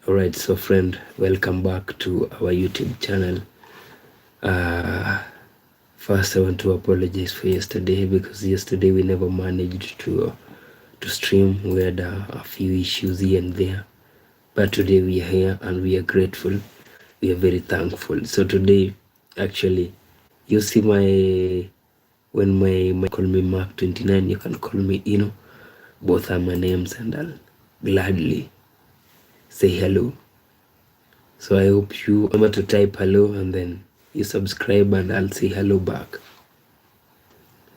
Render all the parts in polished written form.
Alright, so friend, welcome back to our YouTube channel. First I want to apologize for yesterday, because yesterday we never managed to stream. We had a few issues here and there, but today we are here and we are grateful. We are very thankful. So today, actually, you see when my call me Mark 29, you can call me Ino. Both are my names, and I'll gladly say hello. So I hope you remember to type hello and then you subscribe, and I'll say hello back.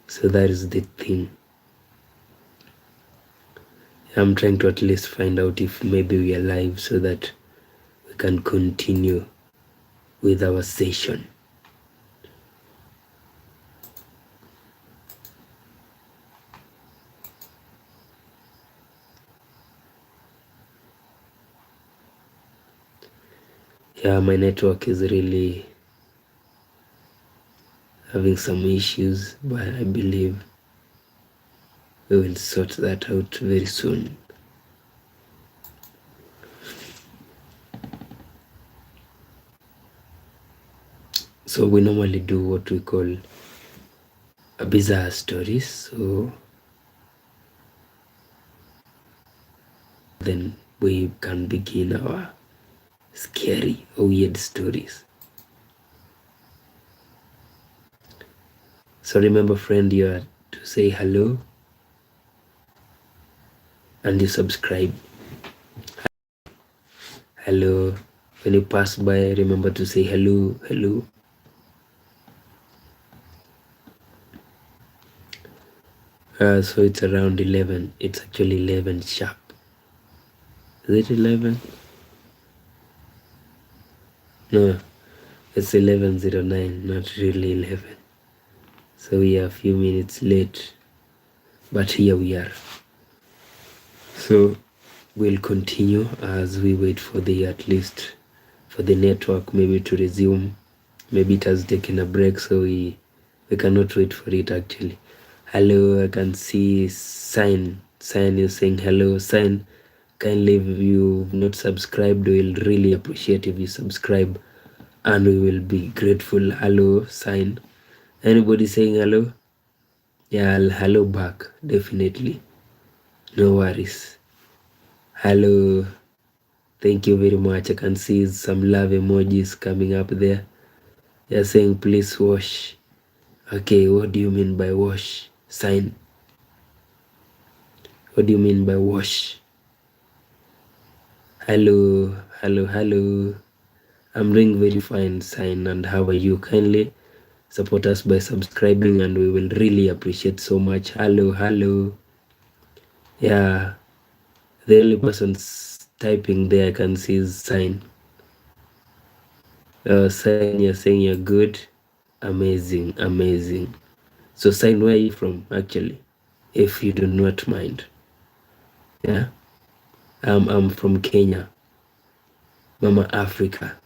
So that is the thing. I'm trying to at least find out if maybe we are live, so that we can continue with our session. Yeah, my network is really having some issues, but I believe we will sort that out very soon. So we normally do what we call a bizarre stories. So then we can begin our scary or weird stories. So remember, friend, you are to say hello and you subscribe. Hello. When you pass by, remember to say hello, hello. So it's around 11. It's actually 11 sharp. Is it 11? No, it's 11:09, not really 11. So we are a few minutes late, but here we are. So we'll continue as we wait for at least for the network maybe to resume. Maybe it has taken a break, so we cannot wait for it actually. Hello, I can see Sign is saying hello. Sign, kindly, if you've not subscribed, we'll really appreciate if you subscribe, and we will be grateful. Hello, Sign. Anybody saying hello? Yeah, hello back, definitely. No worries. Hello. Thank you very much. I can see some love emojis coming up there. They're saying please wash. Okay, what do you mean by wash? Sign. What do you mean by wash? Hello, hello, hello. I'm doing very fine, Sign, and how are you? Kindly support us by subscribing, and we will really appreciate so much. Hello, hello. Yeah, the only person typing there I can see is Sign. Sign, you're saying you're good. Amazing, amazing. So Sign, where are you from actually, if you do not mind? Yeah, I'm from Kenya, Mama Africa.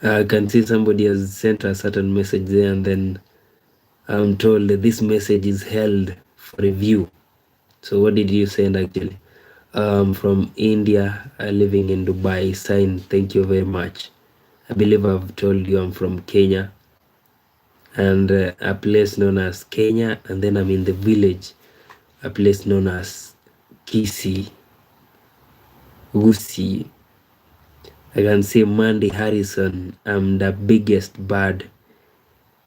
I can see somebody has sent a certain message there, and then I'm told that this message is held for review. So what did you send actually? From India, living in Dubai. Sign, thank you very much. I believe I've told you I'm from Kenya, and a place known as Kenya, and then I'm in the village, a place known as Kisii, Gusii. I can see Mandy Harrison, I'm the biggest bird.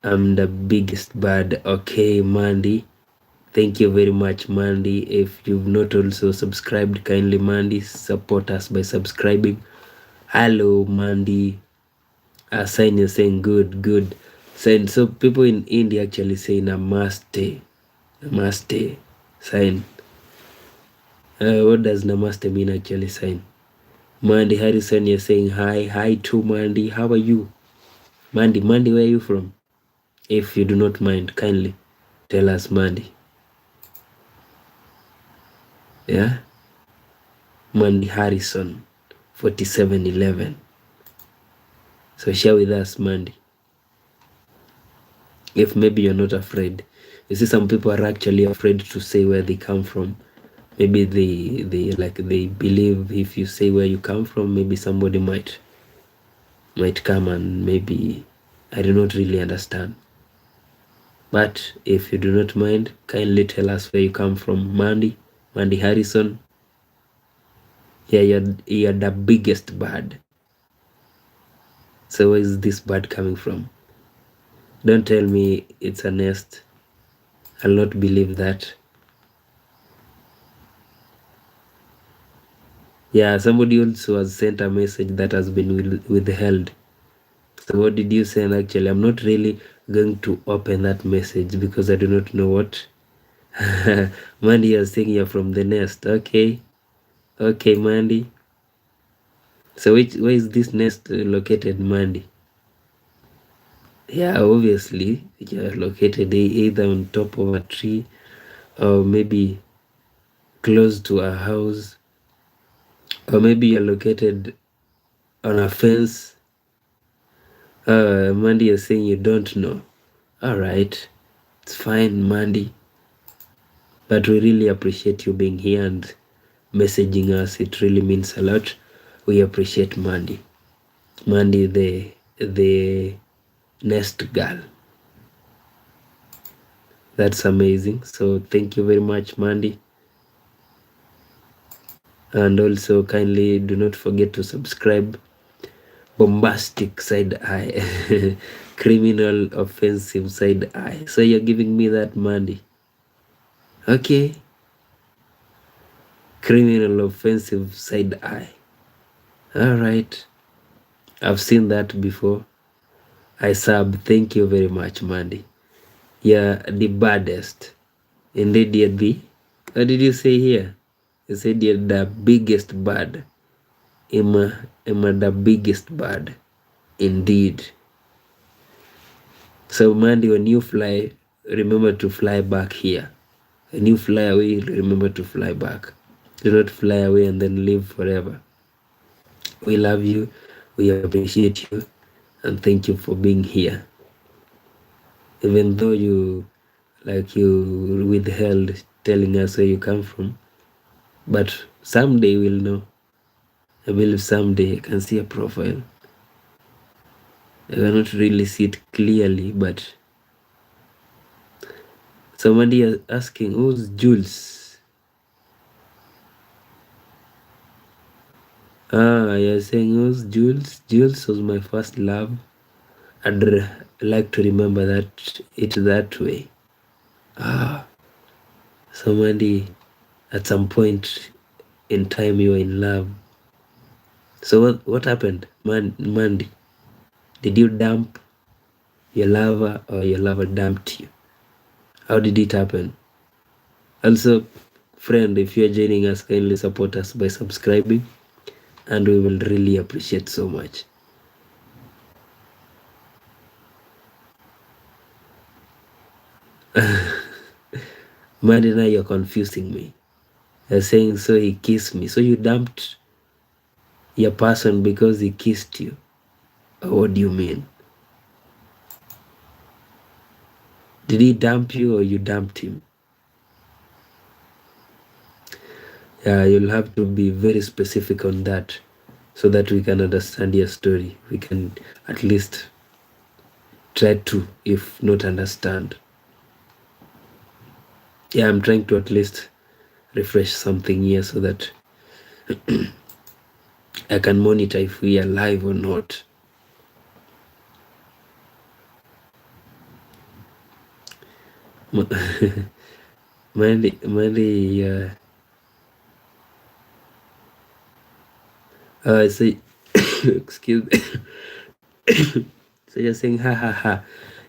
Okay, Mandy, thank you very much, Mandy. If you've not also subscribed, kindly, Mandy, support us by subscribing. Hello, Mandy. Sign is saying good. Sign, so people in India actually say namaste. Sign, what does namaste mean actually? Sign. Mandy Harrison, you're saying hi to Mandy. How are you, Mandy? Where are you from? If you do not mind, kindly tell us, Mandy. Yeah, Mandy Harrison, 4711. So share with us, Mandy. If maybe you're not afraid. You see, some people are actually afraid to say where they come from, maybe they believe if you say where you come from, maybe somebody might come and maybe I do not really understand. But if you do not mind, kindly tell us where you come from. Mandy Harrison. Yeah, you're the biggest bird. So where is this bird coming from? Don't tell me it's a nest. I'll not believe that. Yeah, somebody also has sent a message that has been withheld. So what did you send actually? I'm not really going to open that message because I do not know what. Mandy, you're saying you're from the nest. Okay, Mandy. So where is this nest located, Mandy? Yeah, obviously you're located either on top of a tree or maybe close to a house, or maybe you're located on a fence. Mandy, you're saying you don't know. All right, it's fine, Mandy. But we really appreciate you being here and messaging us. It really means a lot. We appreciate Mandy. Mandy, the nest girl. That's amazing. So thank you very much, Mandy. And also kindly do not forget to subscribe. Bombastic side eye. Criminal offensive side eye. So you're giving me that, Mandy. Okay. Criminal offensive side eye. All right. I've seen that before. I sub. Thank you very much, Mandy. Yeah, the baddest. Indeed, you're the. What did you say here? You said you're the biggest bird. Am I the biggest bird? Indeed. So, Mandy, when you fly, remember to fly back here. When you fly away, remember to fly back. Do not fly away and then live forever. We love you. We appreciate you. And thank you for being here. Even though you withheld telling us where you come from, but someday we'll know. I believe someday I can see a profile. I cannot really see it clearly, but somebody is asking, who's Jules? You're saying who's Jules? Jules was my first love. I'd like to remember that way. Somebody at some point in time you were in love. So what happened, Mandy? Did you dump your lover or your lover dumped you? How did it happen? Also, friend, if you're joining us, kindly support us by subscribing, and we will really appreciate so much. Mandy, now you're confusing me. You're saying, so he kissed me. So you dumped your person because he kissed you? Or what do you mean? Did he dump you or you dumped him? Yeah, you'll have to be very specific on that so that we can understand your story. We can at least try to, if not understand. Yeah, I'm trying to at least refresh something here so that I can monitor if we are live or not. Mandy, so excuse me. So you're saying, ha ha ha.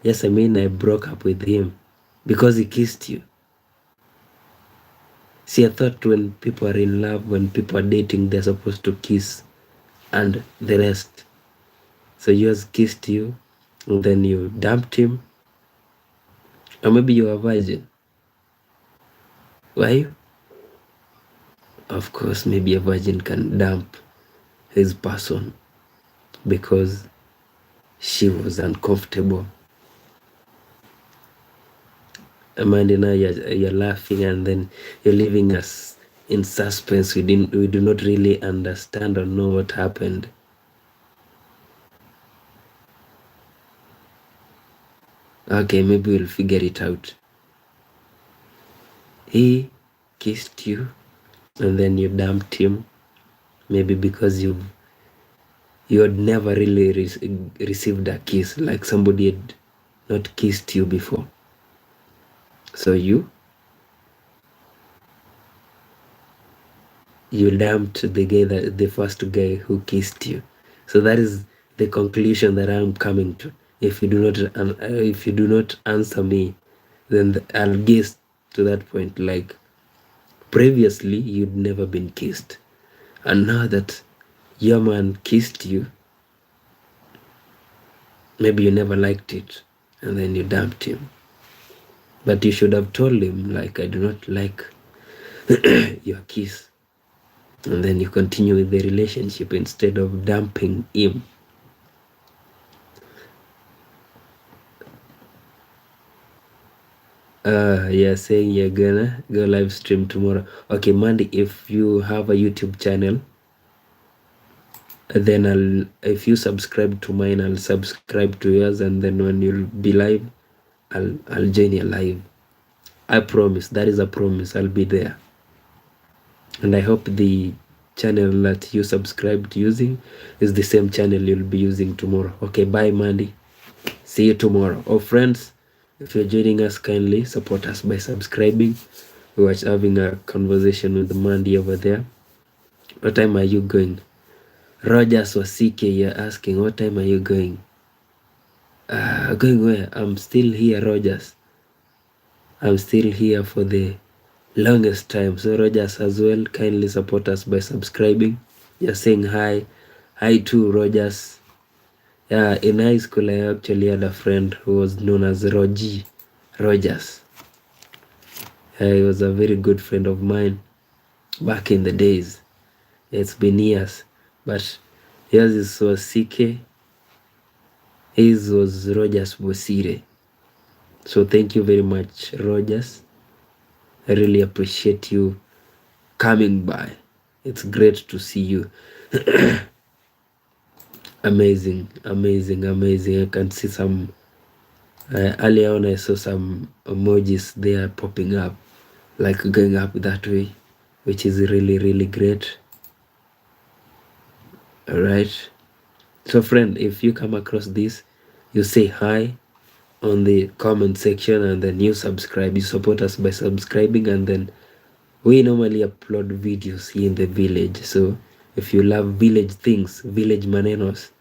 Yes, I mean I broke up with him because he kissed you. See, I thought when people are in love, when people are dating, they're supposed to kiss and the rest. So yours kissed you, and then you dumped him. Or maybe you are a virgin. Were you? Of course, maybe a virgin can dump his person because she was uncomfortable. Amanda, now you're laughing and then you're leaving us in suspense. We do not really understand or know what happened. Okay, maybe we'll figure it out. He kissed you and then you dumped him, maybe because you had never really received a kiss, like somebody had not kissed you before. So you dumped the first guy who kissed you. So that is the conclusion that I'm coming to. If you do not answer me, then I'll guess to that point, like previously you'd never been kissed, and now that your man kissed you, maybe you never liked it and then you dumped him. But you should have told him, like, I do not like your kiss, and then you continue with the relationship instead of dumping him. You're saying you're gonna go live stream tomorrow. Okay, Mandy, if you have a YouTube channel, then if you subscribe to mine, I'll subscribe to yours, and then when you'll be live, I'll join you live. I promise. That is a promise. I'll be there. And I hope the channel that you subscribed using is the same channel you'll be using tomorrow. Okay, bye, Mandy. See you tomorrow. Oh, friends, if you're joining us, kindly support us by subscribing. We were having a conversation with Mandy over there. What time are you going? Rogers Wasike, you're asking, what time are you going? Going where? I'm still here, Rogers. I'm still here for the longest time. So Rogers as well, kindly support us by subscribing. You're saying hi. Hi to Rogers. Yeah, in high school I actually had a friend who was known as Rogers. He was a very good friend of mine back in the days. It's been years. But yours was CK. His was Rogers Bosire. So thank you very much, Rogers. I really appreciate you coming by. It's great to see you. Amazing. I can see some earlier on I saw some emojis there popping up, like going up that way, which is really great. All right, so friend, if you come across this, you say hi on the comment section, and then you subscribe. You support us by subscribing, and then we normally upload videos here in the village. So if you love village things, village manenos,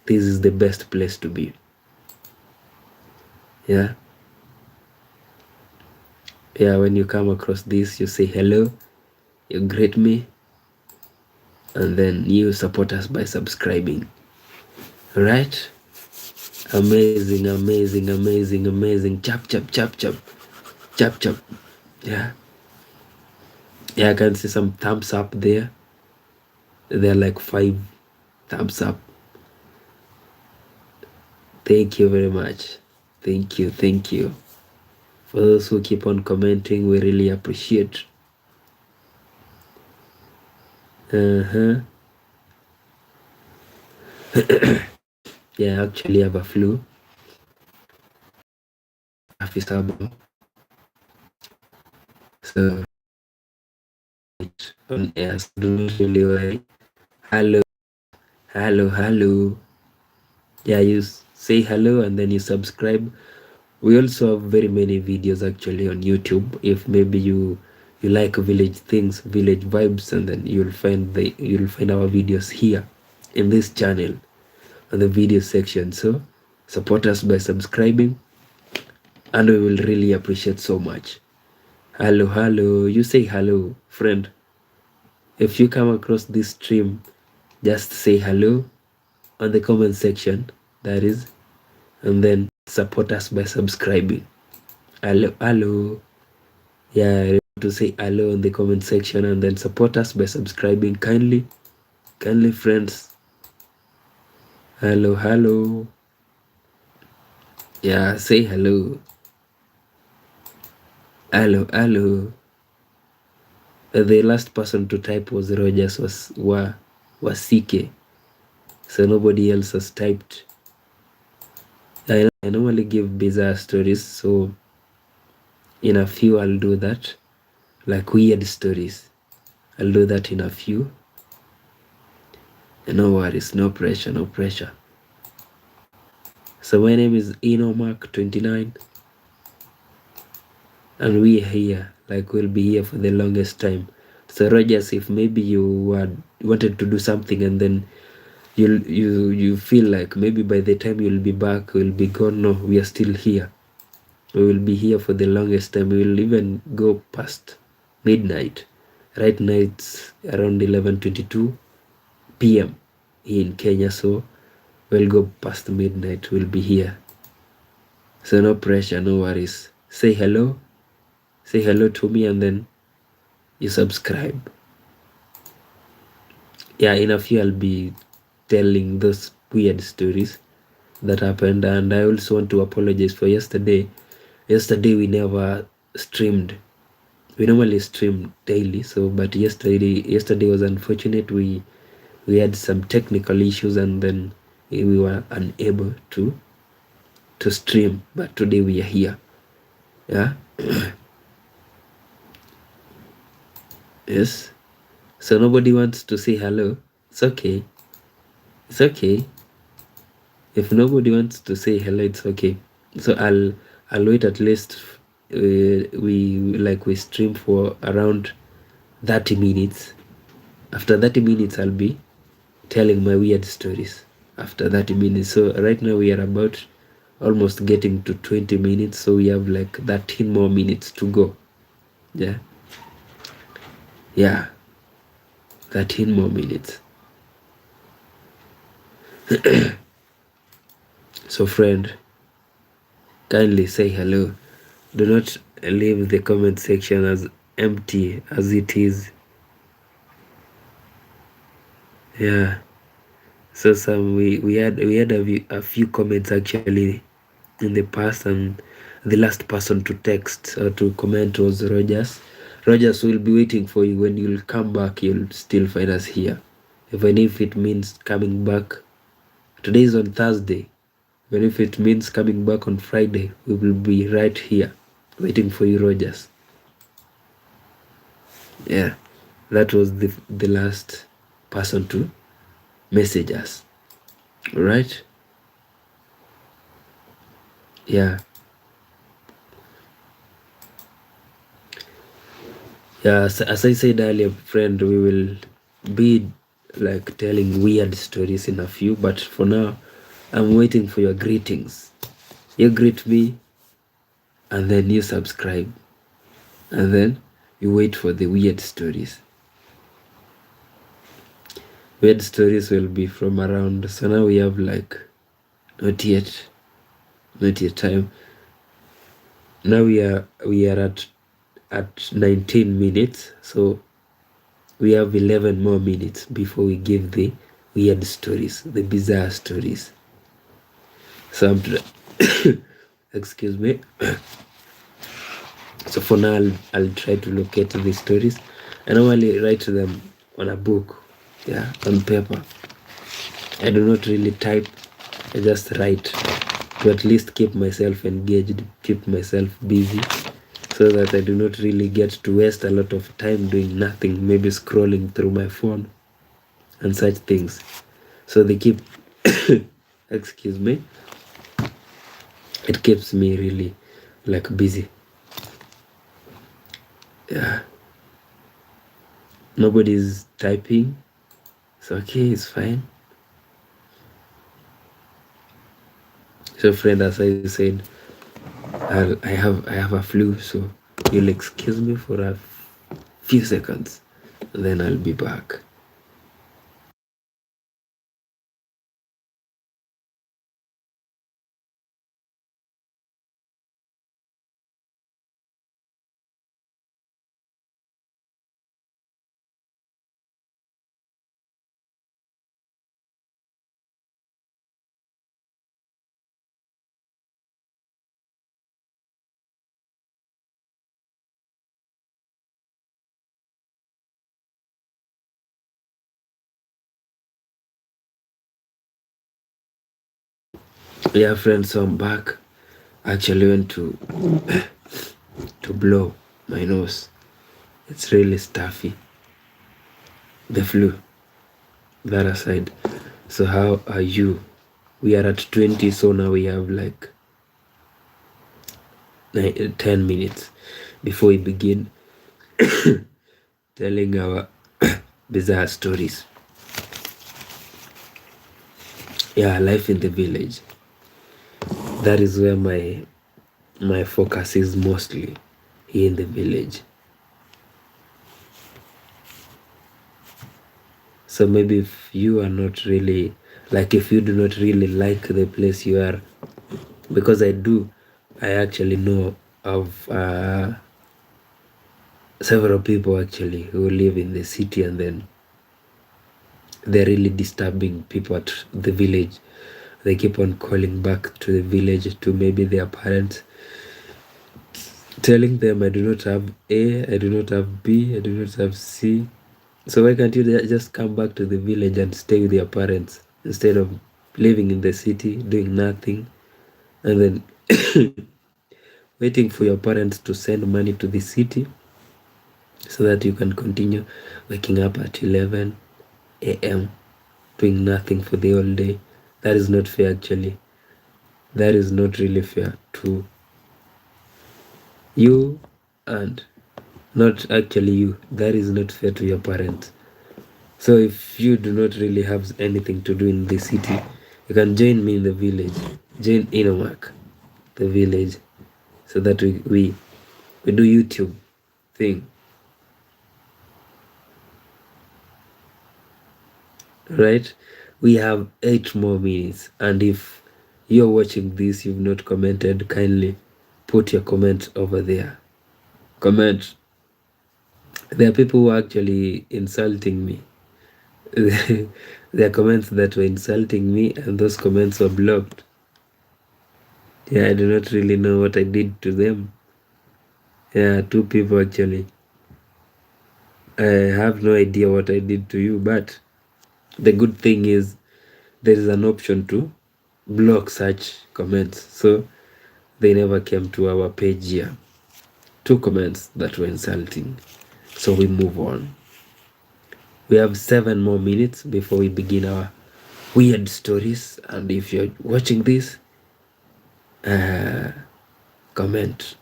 this is the best place to be. Yeah, when you come across this, you say hello, you greet me, and then you support us by subscribing. All right, amazing. Chap. Yeah, I can see some thumbs up there. They're like 5 thumbs up. Thank you very much. Thank you. For those who keep on commenting, we really appreciate. Yeah, I actually have a flu. So on air, so don't really worry. Hello. Yeah, you say hello and then you subscribe. We also have very many videos actually on YouTube. If maybe you like village things, village vibes, and then you'll find our videos here in this channel on the video section. So support us by subscribing, and we will really appreciate so much. Hello, you say hello, friend. If you come across this stream, just say hello on the comment section, that is, and then support us by subscribing. Hello. Yeah, to say hello in the comment section, and then support us by subscribing. Kindly friends. Hello. Yeah, say hello. Hello. The last person to type was Rogers Wasike. So nobody else has typed. I normally give bizarre stories, so in a few I'll do that. Like weird stories. I'll do that in a few. No worries, no pressure, no pressure. So my name is Enomark29. And we are here, like we'll be here for the longest time. So Rogers, if maybe you wanted to do something and then you feel like maybe by the time you'll be back, we'll be gone. No, we are still here. We will be here for the longest time. We will even go past midnight. Right now it's around 11:22 p.m. in Kenya, so we'll go past midnight. We'll be here. So no pressure, no worries. Say hello to me, and then you subscribe. Yeah, in a few I'll be telling those weird stories that happened, and I also want to apologize for yesterday. Yesterday we never streamed. We normally stream daily, so but yesterday was unfortunate. We had some technical issues, and then we were unable to stream. But today we are here. Yeah. Yes. So nobody wants to say hello. It's okay. It's okay. If nobody wants to say hello, it's okay. So I'll wait at least we stream for around 30 minutes. After 30 minutes I'll be telling my weird stories after 30 minutes. So right now we are about almost getting to 20 minutes, so we have like 13 more minutes to go. Yeah, 13 more minutes. So friend, kindly say hello. Do not leave the comment section as empty as it is. Yeah. So we had a few comments actually in the past, and the last person to text or to comment was Rogers. Rogers will be waiting for you. When you'll come back, you'll still find us here. Even if it means coming back, today is on Thursday. Even if it means coming back on Friday, we will be right here waiting for you, Rogers. Yeah, that was the last person to message us. All right? Yeah. Yeah, as I said earlier, friend, we will be like telling weird stories in a few, but for now, I'm waiting for your greetings. You greet me, and then you subscribe, and then you wait for the weird stories. Weird stories will be from around, so now we have like, not yet time. Now we are at 19 minutes, so we have 11 more minutes before we give the weird stories, the bizarre stories. So excuse me. So for now, I'll try to locate the stories. I normally write them on a book, yeah, on paper. I do not really type. I just write to at least keep myself engaged, keep myself busy, so that I do not really get to waste a lot of time doing nothing, maybe scrolling through my phone and such things. So they keep excuse me, it keeps me really like busy. Yeah, nobody's typing. It's okay, it's fine. So friend, as I said, I have a flu, so you'll excuse me for a few seconds, and then I'll be back. Yeah, friends, so I'm back. I actually went to blow my nose. It's really stuffy. The flu. That aside. So how are you? We are at 20, so now we have like 10 minutes before we begin telling our bizarre stories. Yeah, life in the village. That is where my focus is mostly, here in the village. So maybe if you are not really, like if you do not really like the place you are, because I actually know of several people actually who live in the city, and then they're really disturbing people at the village. They keep on calling back to the village, to maybe their parents, telling them, I do not have A, I do not have B, I do not have C. So why can't you just come back to the village and stay with your parents instead of living in the city, doing nothing, and then waiting for your parents to send money to the city so that you can continue waking up at 11 a.m. doing nothing for the whole day? That is not fair, actually. That is not really fair to you, and not actually you. That is not fair to your parents. So if you do not really have anything to do in the city, you can join me in the village. Join Inomark, the village, so that we do YouTube thing. Right? We have 8 more minutes, and if you're watching this, you've not commented, kindly put your comment over there. Comment. There are people who are actually insulting me. There are comments that were insulting me, and those comments were blocked. Yeah, I do not really know what I did to them. Yeah, 2 people actually. I have no idea what I did to you, but the good thing is there is an option to block such comments, so they never came to our page here. 2 comments that were insulting, so we move on. We have 7 more minutes before we begin our weird stories, and if you're watching this, comment,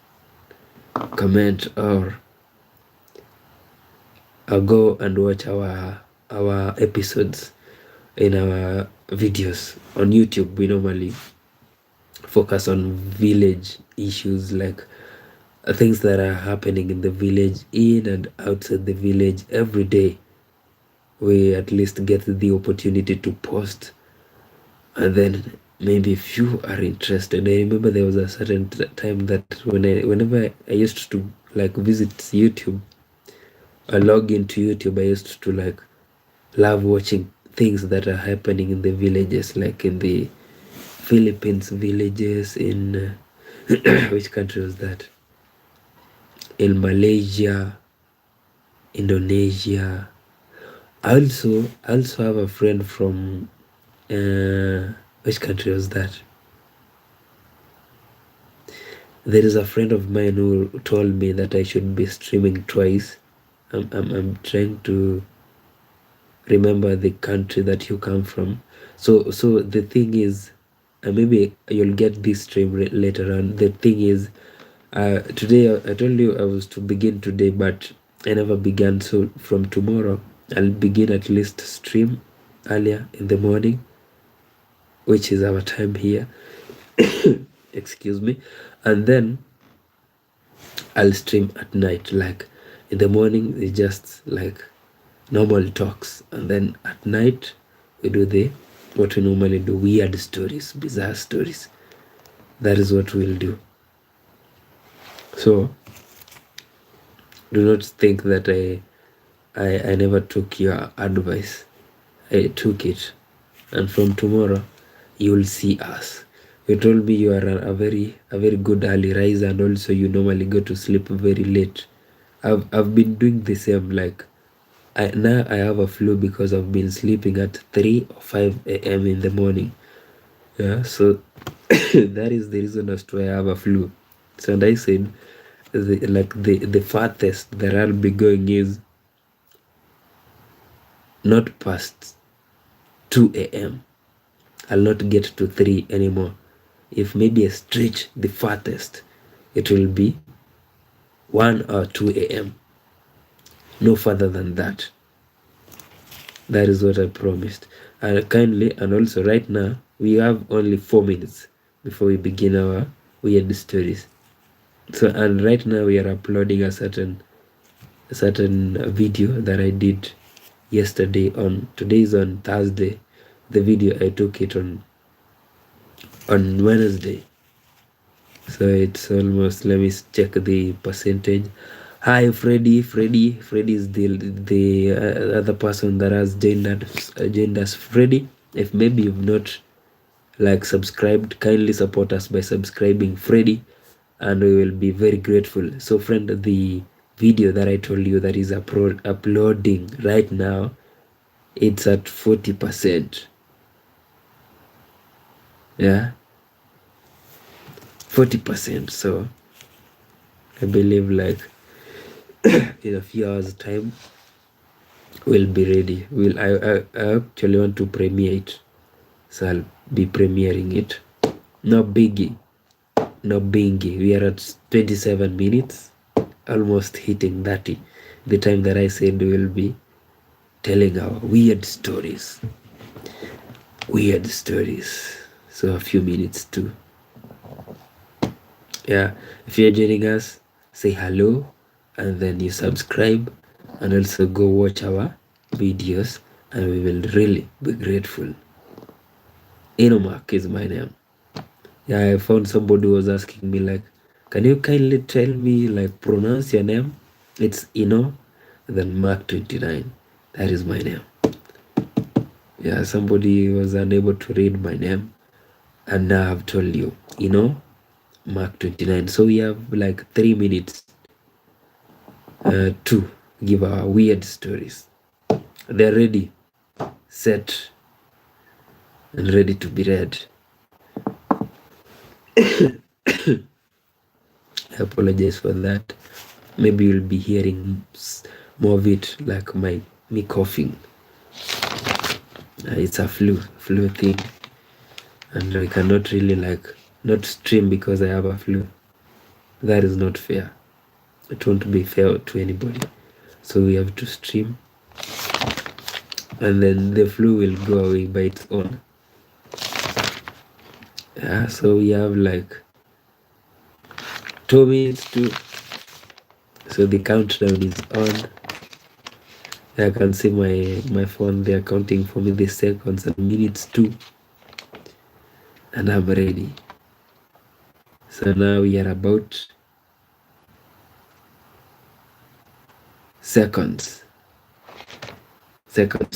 or go and watch our episodes in our videos on YouTube. We normally focus on village issues, like things that are happening in the village, in and outside the village. Every day we at least get the opportunity to post, and then maybe if you are interested. I remember there was a certain time that whenever I used to like visit YouTube, I log into YouTube, I used to like love watching things that are happening in the villages, like in the Philippines villages, in which country was that? In Malaysia, Indonesia. I also have a friend from which country was that? There is a friend of mine who told me that I should be streaming twice. I'm trying to remember the country that you come from. So the thing is, maybe you'll get this stream later on. The thing is, today I told you I was to begin today, but I never began. So from tomorrow I'll begin at least stream earlier in the morning, which is our time here. Excuse me. And then I'll stream at night. Like in the morning it's just like normal talks, and then at night we do what we normally do, weird stories, bizarre stories. That is what we'll do. So do not think that I never took your advice. I took it, and from tomorrow you will see us. You told me you are a very good early riser, and also you normally go to sleep very late. I've been doing the same. Like now I have a flu because I've been sleeping at 3 or 5 a.m. in the morning. Yeah, so that is the reason as to why I have a flu. So, and I said, the farthest that I'll be going is not past 2 a.m. I'll not get to 3 anymore. If maybe I stretch the farthest, it will be 1 or 2 a.m. No further than that. That is what I promised. And kindly, and also right now, we have only 4 minutes before we begin our weird stories. So, and right now we are uploading a certain video that I did yesterday. On today is on Thursday. The video I took it on Wednesday. So it's almost, let me check the percentage. Hi Freddy is the other person that has joined us. Freddy, if maybe you've not like subscribed, kindly support us by subscribing, Freddy, and we will be very grateful. So friend, the video that I told you that is uploading right now, it's at 40%. Yeah, 40%. So I believe like in a few hours time we'll be ready. I actually want to premiere it, so I'll be premiering it. No biggie. We are at 27 minutes, almost hitting 30, the time that I said we'll be telling our weird stories. So a few minutes too. Yeah, if you're joining us, say hello, and then you subscribe, and also go watch our videos, and we will really be grateful. Enomark is my name. Yeah, I found somebody who was asking me like, can you kindly tell me like pronounce your name? It's then Mark 29. That is my name. Yeah, somebody was unable to read my name, and now I've told you, Mark 29. So we have like 3 minutes to give our weird stories. They're ready, set, and ready to be read. I apologize for that. Maybe you'll be hearing more of it, like me coughing. It's a flu thing, and I cannot really not stream because I have a flu. That is not fair. It won't be fair to anybody. So we have to stream, and then the flu will go away by its own. Yeah, so we have like 2 minutes to. So the countdown is on. I can see my phone. They are counting for me the seconds and minutes too, and I'm ready. So now we are about seconds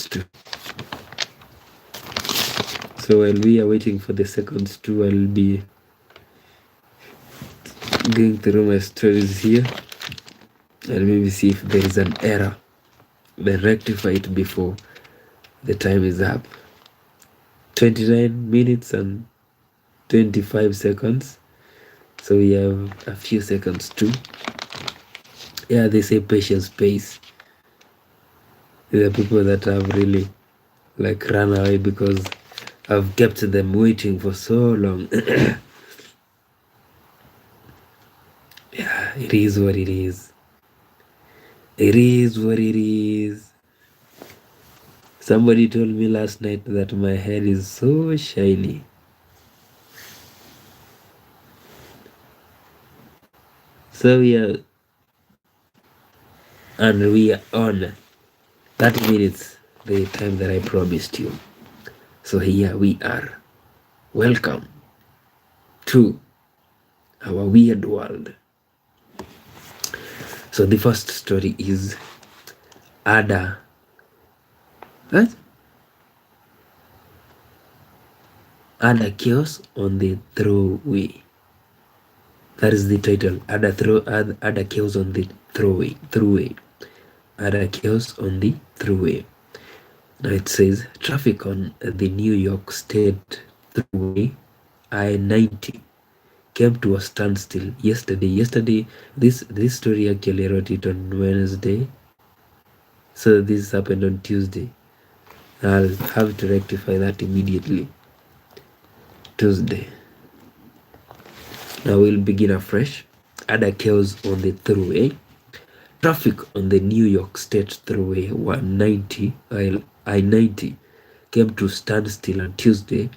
too. So while we are waiting for the seconds too, I'll be going through my stories here and maybe see if there is an error, then rectify it before the time is up. 29 minutes and 25 seconds. So we have a few seconds too. Yeah, they say patience pays. There are people that have really run away because I've kept them waiting for so long. Yeah, it is what it is. It is what it is. Somebody told me last night that my head is so shiny. So we are on 30 minutes, the time that I promised you. So here we are. Welcome to our weird world. So the first story is Ada. What? Ada chaos on the throwaway. That is the title. Ada chaos on the throwaway. Ada chaos on the throughway. Now it says traffic on the New York State throughway I-90 came to a standstill yesterday. This story actually wrote it on Wednesday, so this happened on Tuesday. I'll have to rectify that immediately. Tuesday. Now we'll begin afresh. Other chaos on the throughway. Traffic on the New York State Thruway 190 I-90 came to standstill on Tuesday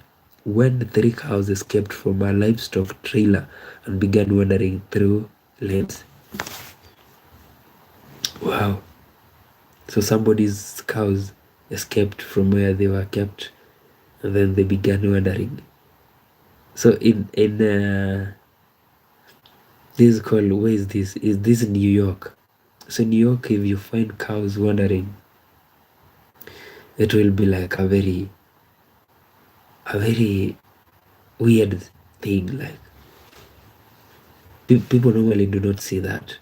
when 3 cows escaped from a livestock trailer and began wandering through lanes. Wow. So somebody's cows escaped from where they were kept and then they began wandering. So in this is called, where is this? Is this New York? So New York, if you find cows wandering, it will be like a very weird thing. Like people normally do not see that.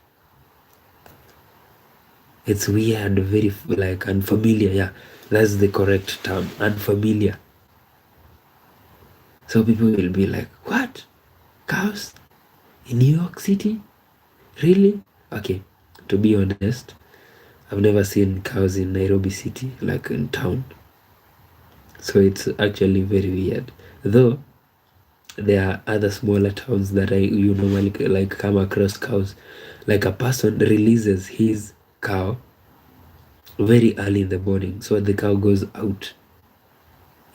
It's weird, very like unfamiliar. Yeah, that's the correct term, unfamiliar. So people will be like, what? Cows in New York City? Really? Okay, to be honest, I've never seen cows in Nairobi city, like in town. So it's actually very weird. Though there are other smaller towns that you normally like come across cows. Like a person releases his cow very early in the morning, so the cow goes out.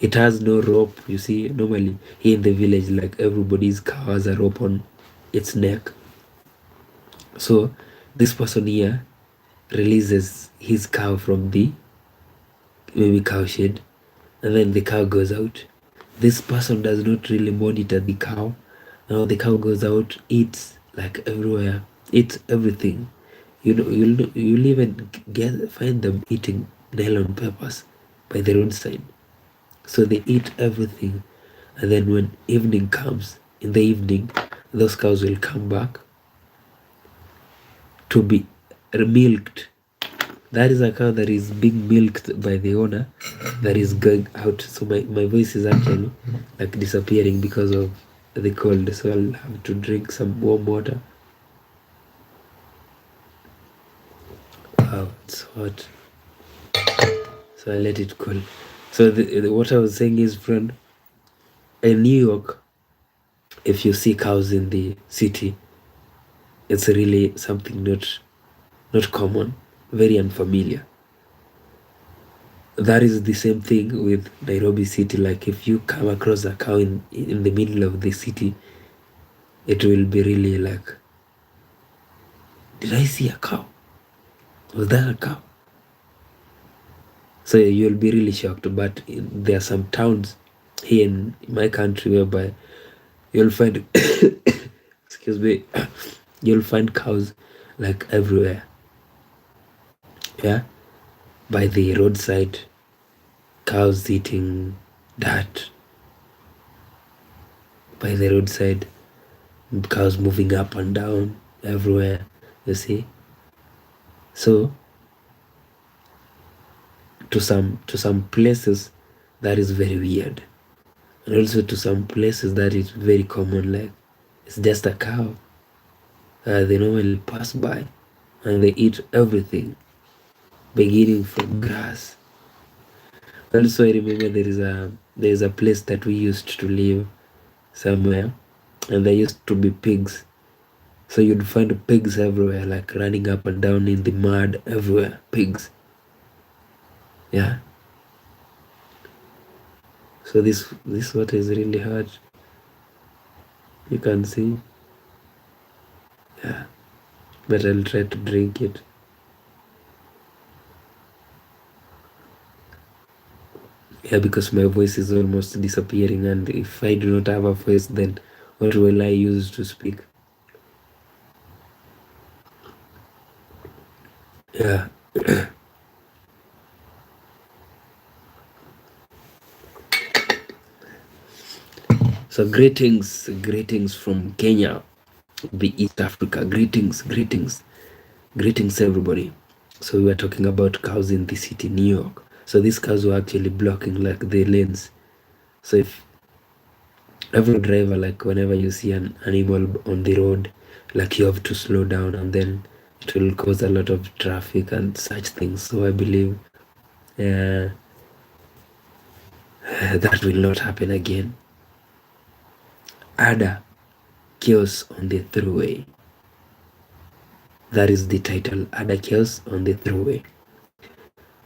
It has no rope. You see, normally here in the village, like everybody's cow has a rope on its neck. So this person here releases his cow from the maybe cow shed, and then the cow goes out. This person does not really monitor the cow. Now the cow goes out, eats like everywhere, eats everything. You'll even find them eating nylon peppers by the roadside. So they eat everything, and then when evening comes, in the evening, those cows will come back to be milked. That is a cow that is being milked by the owner that is going out. So my voice is actually like disappearing because of the cold. So I'll have to drink some warm water. Wow, it's hot. So I let it cool. So what I was saying is, friend, in New York, if you see cows in the city, it's really something not common, very unfamiliar. That is the same thing with Nairobi city. Like if you come across a cow in the middle of the city, it will be really like, did I see a cow? Was that a cow? So you'll be really shocked. But there are some towns here in my country whereby you'll find excuse me, you'll find cows like everywhere. Yeah, by the roadside, cows eating dirt. By the roadside, cows moving up and down everywhere, you see. So to some places that is very weird, and also to some places that is very common, like it's just a cow. They normally pass by and they eat everything, beginning from grass. Also, I remember there is a place that we used to live somewhere, and there used to be pigs. So you'd find pigs everywhere, like running up and down in the mud everywhere. Pigs. Yeah. So this water is really hard. You can see. Yeah. But I'll try to drink it. Yeah, because my voice is almost disappearing, and if I do not have a voice, then what will I use to speak? Yeah. So greetings from Kenya, the East Africa. Greetings everybody. So we were talking about cows in the city, New York. So these cows were actually blocking like the lanes. So if every driver, like whenever you see an animal on the road, like you have to slow down, and then it will cause a lot of traffic and such things. So I believe that will not happen again. Ada, chaos on the throughway. That is the title, Ada, chaos on the throughway.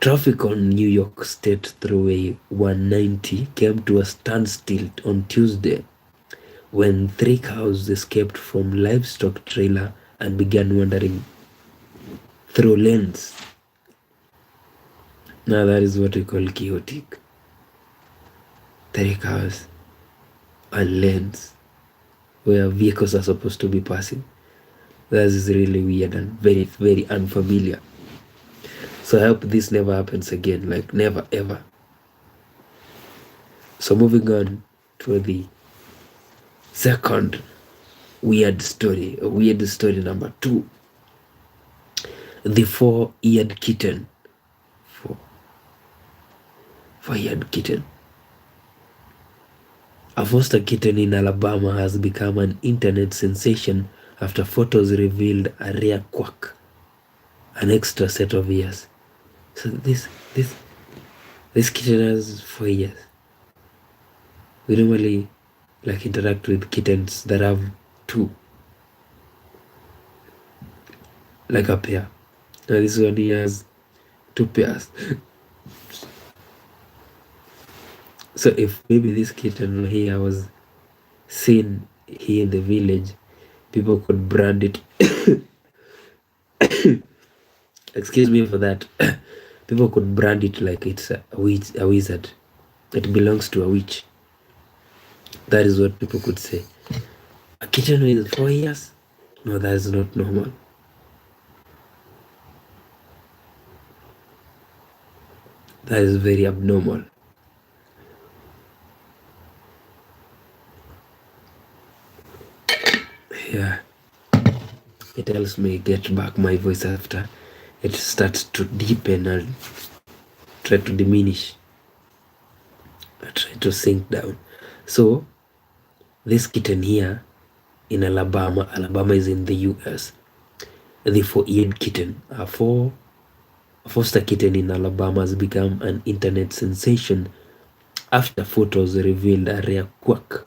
Traffic on New York State Thruway 190 came to a standstill on Tuesday when 3 cows escaped from livestock trailer and began wandering through lanes. Now that is what we call chaotic. 3 cows and lanes where vehicles are supposed to be passing. That is really weird and very, very unfamiliar. So I hope this never happens again, like never ever. So moving on to the second weird story number 2. The 4-eared kitten. 4-eared kitten. A foster kitten in Alabama has become an internet sensation after photos revealed a rare quirk, an extra set of ears. So this kitten has 4 ears. We normally like interact with kittens that have 2, like a pair. Now this one he has 2 pairs. So if maybe this kitten here was seen here in the village, people could brand it. Excuse me for that. People could brand it like it's a wizard. It belongs to a witch. That is what people could say. A kitten with 4 ears? No, that is not normal. That is very abnormal. Yeah. It helps me get back my voice after it starts to deepen and try to diminish. I try to sink down. So this kitten here in Alabama is in the US. The 4-eared kitten, a foster kitten in Alabama, has become an internet sensation after photos revealed a rare quirk,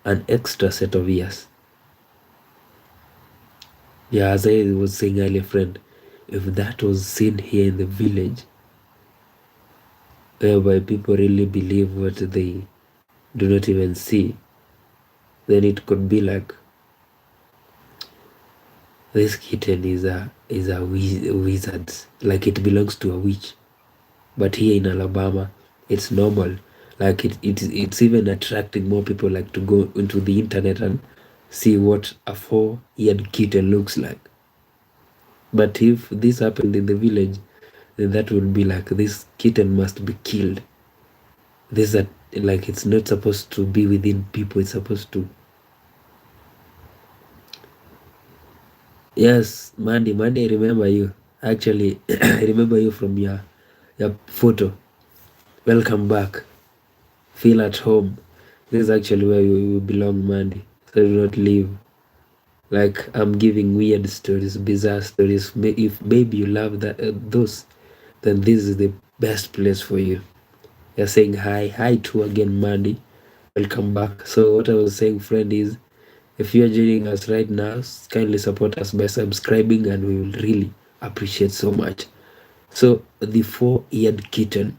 an extra set of ears. Yeah, as I was saying earlier, friend, if that was seen here in the village, whereby people really believe what they do not even see, then it could be like this kitten is a wizard, like it belongs to a witch. But here in Alabama, it's normal. Like it's even attracting more people, like to go into the internet and see what a 4-eared kitten looks like. But if this happened in the village, then that would be like, this kitten must be killed. This that, like, it's not supposed to be within people. It's supposed to. Yes, Mandy, I remember you. Actually, I remember you from your photo. Welcome back. Feel at home. This is actually where you belong, Mandy. So do not leave. Like, I'm giving weird stories, bizarre stories. If maybe you love those, then this is the best place for you. You're saying hi to again, Mandy. Welcome back. So what I was saying, friend, is if you're joining us right now, kindly support us by subscribing, and we will really appreciate so much. So the 4-eared kitten,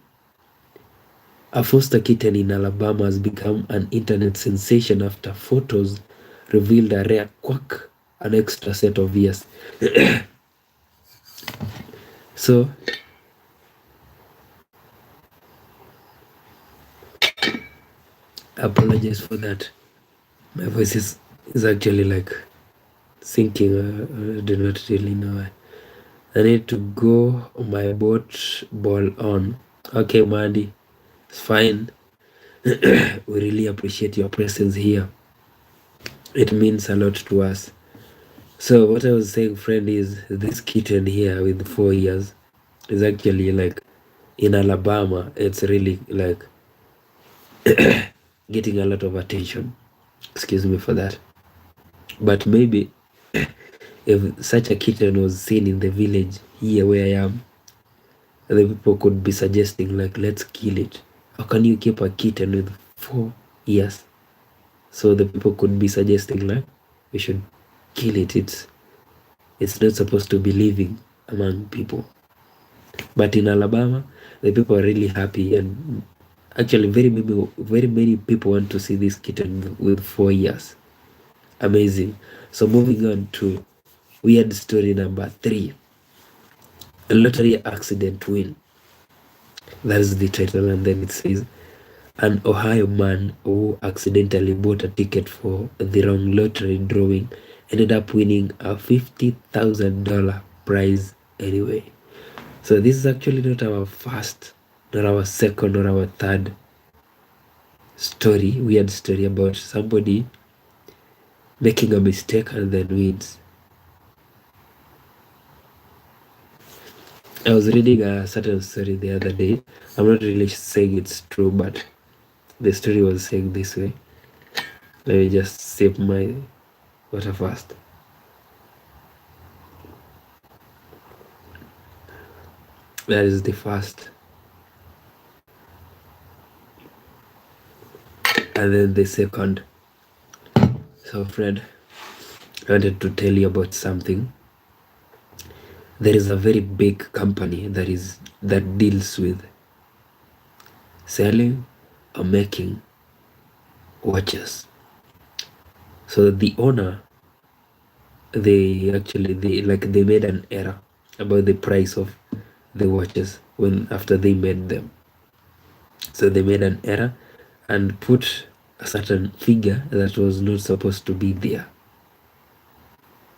a foster kitten in Alabama, has become an internet sensation after photos revealed a rare quirk, an extra set of ears. So apologize for that. My voice is actually like sinking. I do not really know why. I need to go on my boat ball on. Okay, Mandy, it's fine. We really appreciate your presence here. It means a lot to us. So what I was saying, friend, is this kitten here with 4 ears is actually like in Alabama. It's really like getting a lot of attention. Excuse me for that. But maybe if such a kitten was seen in the village here where I am, the people could be suggesting like, let's kill it. How can you keep a kitten with 4 years? So the people could be suggesting like, we should kill it. It's not supposed to be living among people. But in Alabama, the people are really happy, and actually very many people want to see this kitten with 4 years. Amazing. So moving on to weird story number 3. A lottery accident win. That is the title, and then it says, an Ohio man who accidentally bought a ticket for the wrong lottery drawing ended up winning a $50,000 prize anyway. So this is actually not our first, not our second, or our third story, weird story about somebody making a mistake and then wins. I was reading a certain story the other day. I'm not really saying it's true, but the story was saying this way. Let me just sip my water first. That is the first. And then the second. So Fred, I wanted to tell you about something. There is a very big company that deals with selling or making watches. So the owner, they made an error about the price of the watches after they made them. So they made an error and put a certain figure that was not supposed to be there.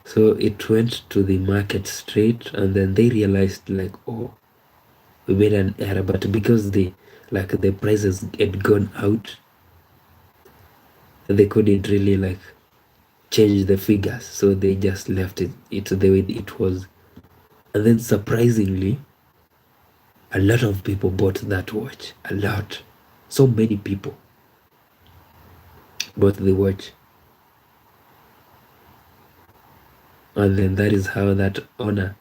So it went to the market straight, and then they realized like, oh, we made an error, but because the prices had gone out, they couldn't really change the figures, so they just left it the way it was. And then surprisingly, a lot of people bought that watch. A lot. So many people bought the watch. And then that is how that owner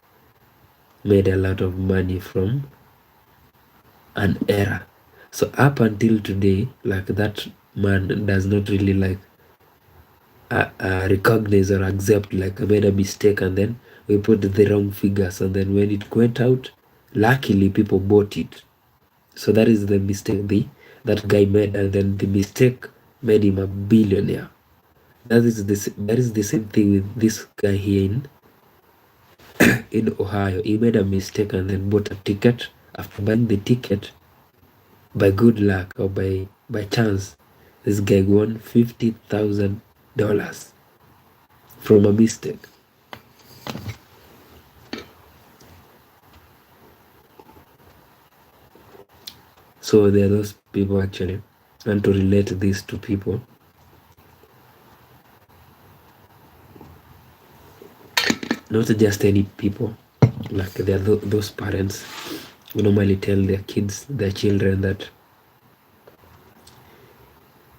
made a lot of money from an error. So up until today, that man does not really recognize or accept I made a mistake, and then we put the wrong figures, and then when it went out, luckily people bought it. So that is the mistake that guy made, and then the mistake made him a billionaire. That is the same thing with this guy here in Ohio. He made a mistake and then bought a ticket. After buying the ticket, by good luck or by chance, this guy won $50,000 from a mistake. So there are those people actually, and to relate this to people. Not just any people, there are those parents who normally tell their children that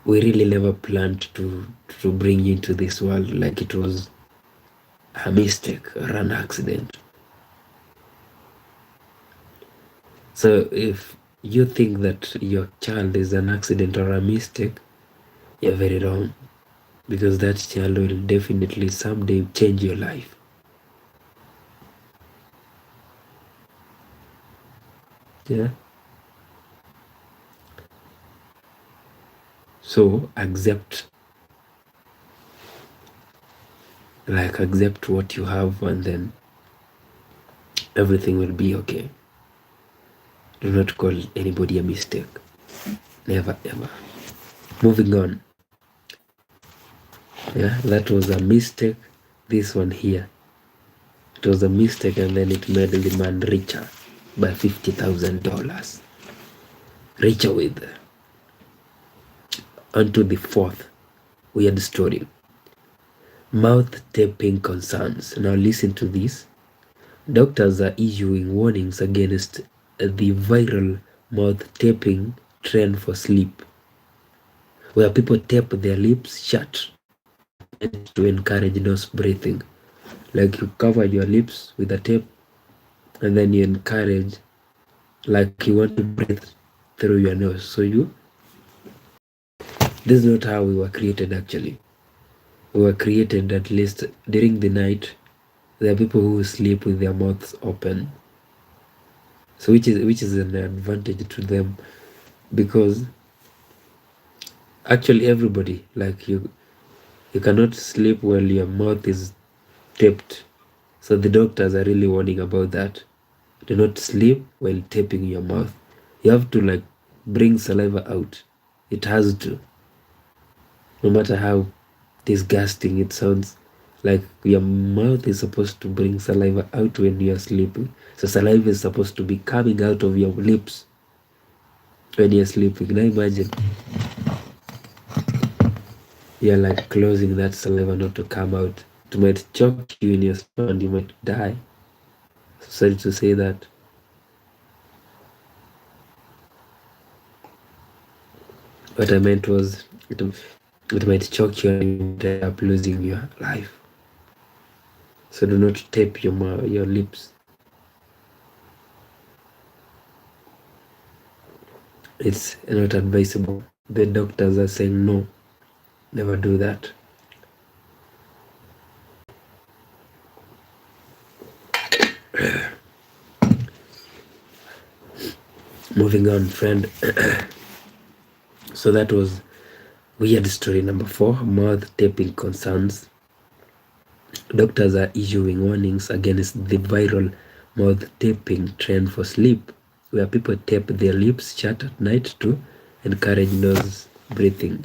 we really never planned to bring you into this world, like it was a mistake or an accident. So if you think that your child is an accident or a mistake, you're very wrong, because that child will definitely someday change your life. Yeah. So accept what you have, and then everything will be okay. Do not call anybody a mistake. Never ever. Moving on. Yeah, that was a mistake. This one here, it was a mistake, and then it made the man richer by $50,000. Richer with. Onto the fourth weird story. Mouth taping concerns. Now listen to this. Doctors are issuing warnings against the viral mouth taping trend for sleep. where people tape their lips shut to encourage nose breathing. Like you cover your lips with a tape and then you encourage, like you want to breathe through your nose. So this is not how we were created actually. We were created, at least during the night, there are people who sleep with their mouths open. So which is an advantage to them, because actually everybody, like you cannot sleep while your mouth is taped. So the doctors are really warning about that. Do not sleep while taping your mouth. You have to like bring saliva out. It has to. No matter how disgusting it sounds, like your mouth is supposed to bring saliva out when you are sleeping. So saliva is supposed to be coming out of your lips when you're sleeping. Now imagine you're like closing that saliva not to come out. It might choke you in your stomach and you might die. Sorry to say that. What I meant was it might choke you and you might end up losing your life. So do not tape your lips. It's not advisable. The doctors are saying no, never do that. Moving on, friend. So that was weird story number 4, mouth taping concerns. Doctors are issuing warnings against the viral mouth taping trend for sleep, where people tape their lips shut at night to encourage nose breathing.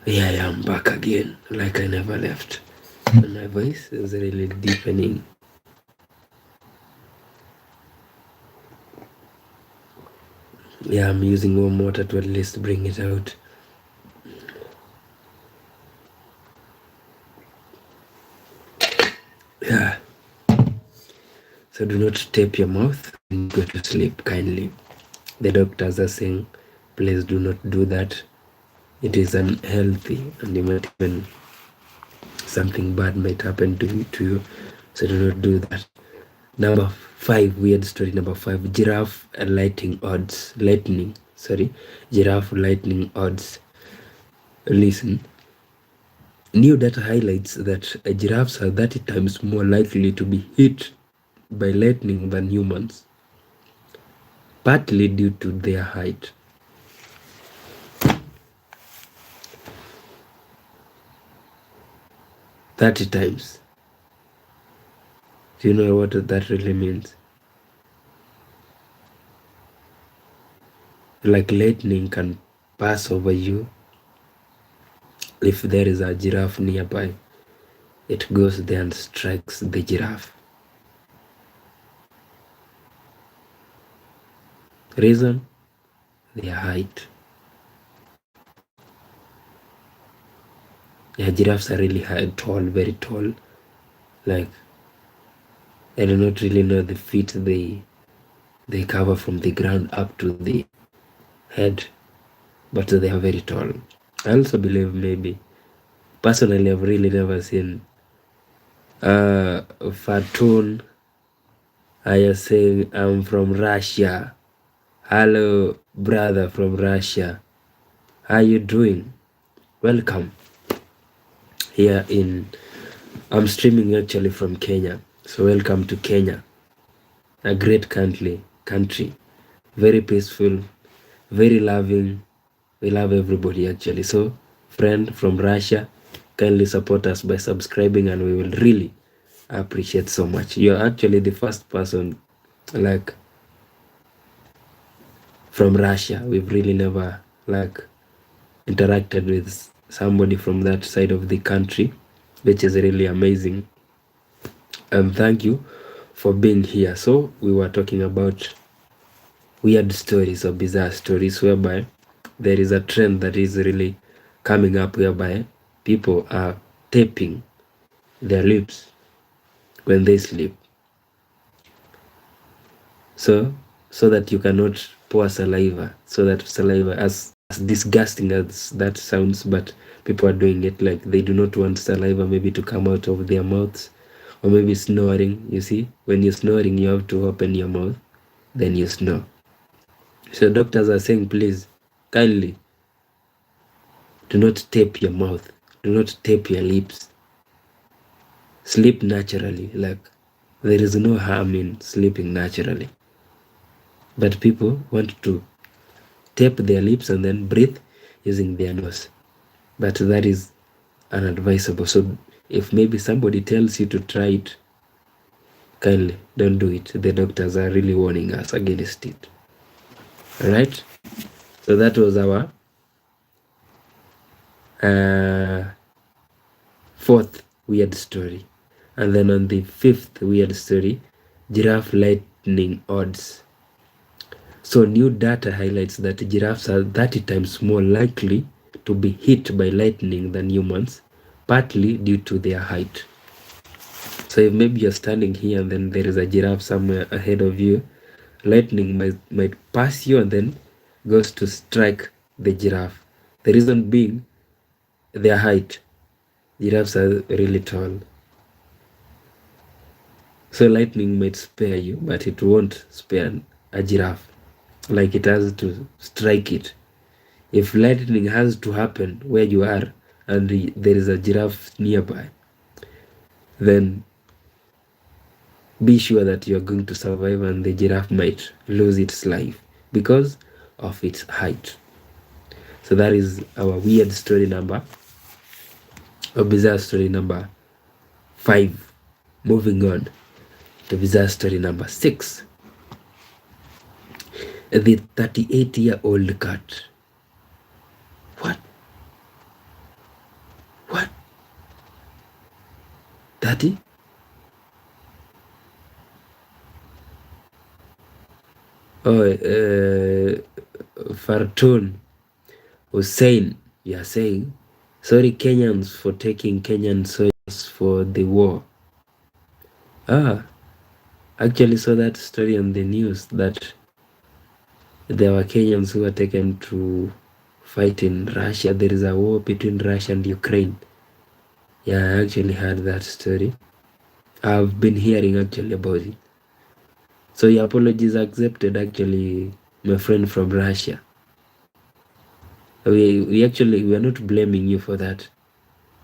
Yeah, I'm back again, like I never left. And my voice is really deepening. Yeah, I'm using warm water to at least bring it out. Yeah. So do not tape your mouth when you go to sleep, kindly. The doctors are saying, please do not do that. It is unhealthy and you might even, something bad might happen to you. So do not do that. Number 5, weird story number 5, giraffe lightning odds. Giraffe lightning odds. Listen. New data highlights that giraffes are 30 times more likely to be hit by lightning than humans, partly due to their height. "30 times. Do you know what that really means? Like lightning can pass over you. If there is a giraffe nearby, it goes there and strikes the giraffe. Reason? Their height. Yeah, giraffes are really high, tall, very tall. Like, I do not really know the feet they cover from the ground up to the head, but they are very tall. I also believe maybe, personally, I've really never seen Fatun. I are saying I'm from Russia. Hello, brother from Russia. How you doing? Welcome. I'm streaming actually from Kenya. So welcome to Kenya. A great country. Very peaceful, very loving. We love everybody actually. So friend from Russia, kindly support us by subscribing and we will really appreciate so much. You're actually the first person like from Russia. We've really never like interacted with somebody from that side of the country, which is really amazing. And thank you for being here. So we were talking about weird stories or bizarre stories, whereby there is a trend that is really coming up, whereby people are taping their lips when they sleep, so that you cannot pour saliva, so that saliva, as disgusting as that sounds, but people are doing it, like they do not want saliva maybe to come out of their mouths, or maybe snoring. You see, when you're snoring, you have to open your mouth, then you snore. So doctors are saying, please, kindly, do not tape your mouth, do not tape your lips. Sleep naturally. Like, there is no harm in sleeping naturally. But people want to tape their lips and then breathe using their nose. But that is unadvisable. So if maybe somebody tells you to try it, kindly don't do it. The doctors are really warning us against it. Alright? So that was our fourth weird story. And then on the fifth weird story, giraffe lightning odds. So new data highlights that giraffes are 30 times more likely to be hit by lightning than humans, partly due to their height. So if maybe you're standing here and then there is a giraffe somewhere ahead of you, lightning might pass you and then goes to strike the giraffe. The reason being their height. Giraffes are really tall. So lightning might spare you, but it won't spare a giraffe. Like, it has to strike it. If lightning has to happen where you are and there is a giraffe nearby, then be sure that you're going to survive, and the giraffe might lose its life because of its height. So that is our weird story number, or bizarre story number 5. Moving on to bizarre story number 6. The 38-year-old cat. What? 30? Fartun Hussein, you are saying, sorry Kenyans for taking Kenyan soldiers for the war. Actually saw that story on the news that there were Kenyans who were taken to fight in Russia. There is a war between Russia and Ukraine. Yeah, I actually heard that story. I've been hearing actually about it. So your apologies accepted, actually, my friend from Russia. We are not blaming you for that,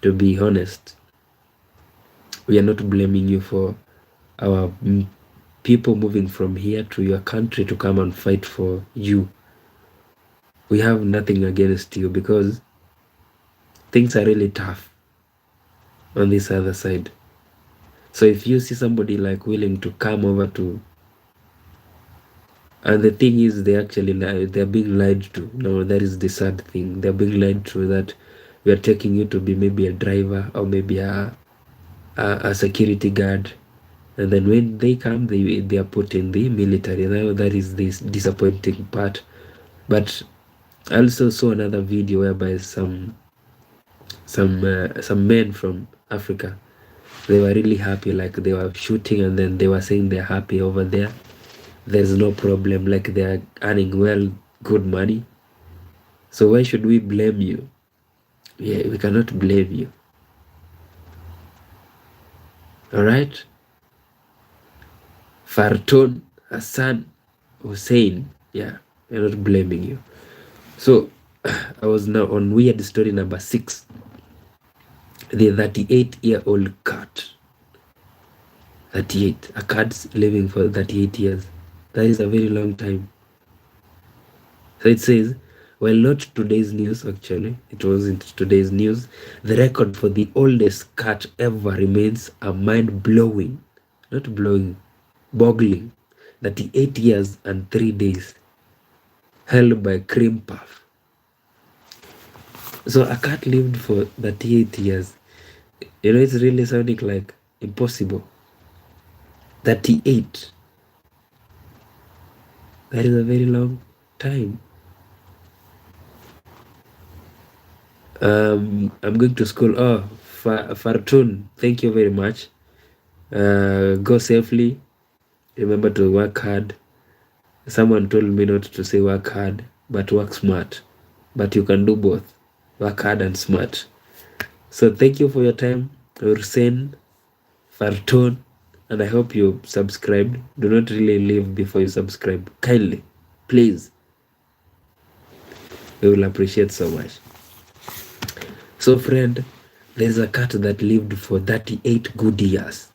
to be honest. We are not blaming you for our people moving from here to your country to come and fight for you. We have nothing against you, because things are really tough on this other side. So if you see somebody like willing to come over to, and the thing is, they're being lied to. No, that is the sad thing. They're being lied to that we are taking you to be maybe a driver or maybe a security guard, and then when they come, they are put in the military. That is this disappointing part. But I also saw another video whereby some men from Africa, they were really happy, like they were shooting, and then they were saying they're happy over there. There's no problem, like they are earning good money. So why should we blame you? Yeah, we cannot blame you. All right. Fartun Hassan Hussein, yeah, we're not blaming you. So I was now on weird story number 6. The 38-year-old cat. 38. A cat's living for 38 years. That is a very long time. So it says, well, not today's news, actually. It wasn't today's news. The record for the oldest cat ever remains a mind-blowing, not blowing, boggling, 38 years and 3 days, held by Cream Puff. So a cat lived for 38 years. You know, it's really sounding like impossible. 38. That is a very long time. I'm going to school. Oh, Fartun, thank you very much. Go safely. Remember to work hard. Someone told me not to say work hard, but work smart. But you can do both. Work hard and smart. So thank you for your time, Hussein, Fartun, and I hope you subscribed. Do not really leave before you subscribe. Kindly, please. We will appreciate so much. So friend, there's a cat that lived for 38 good years.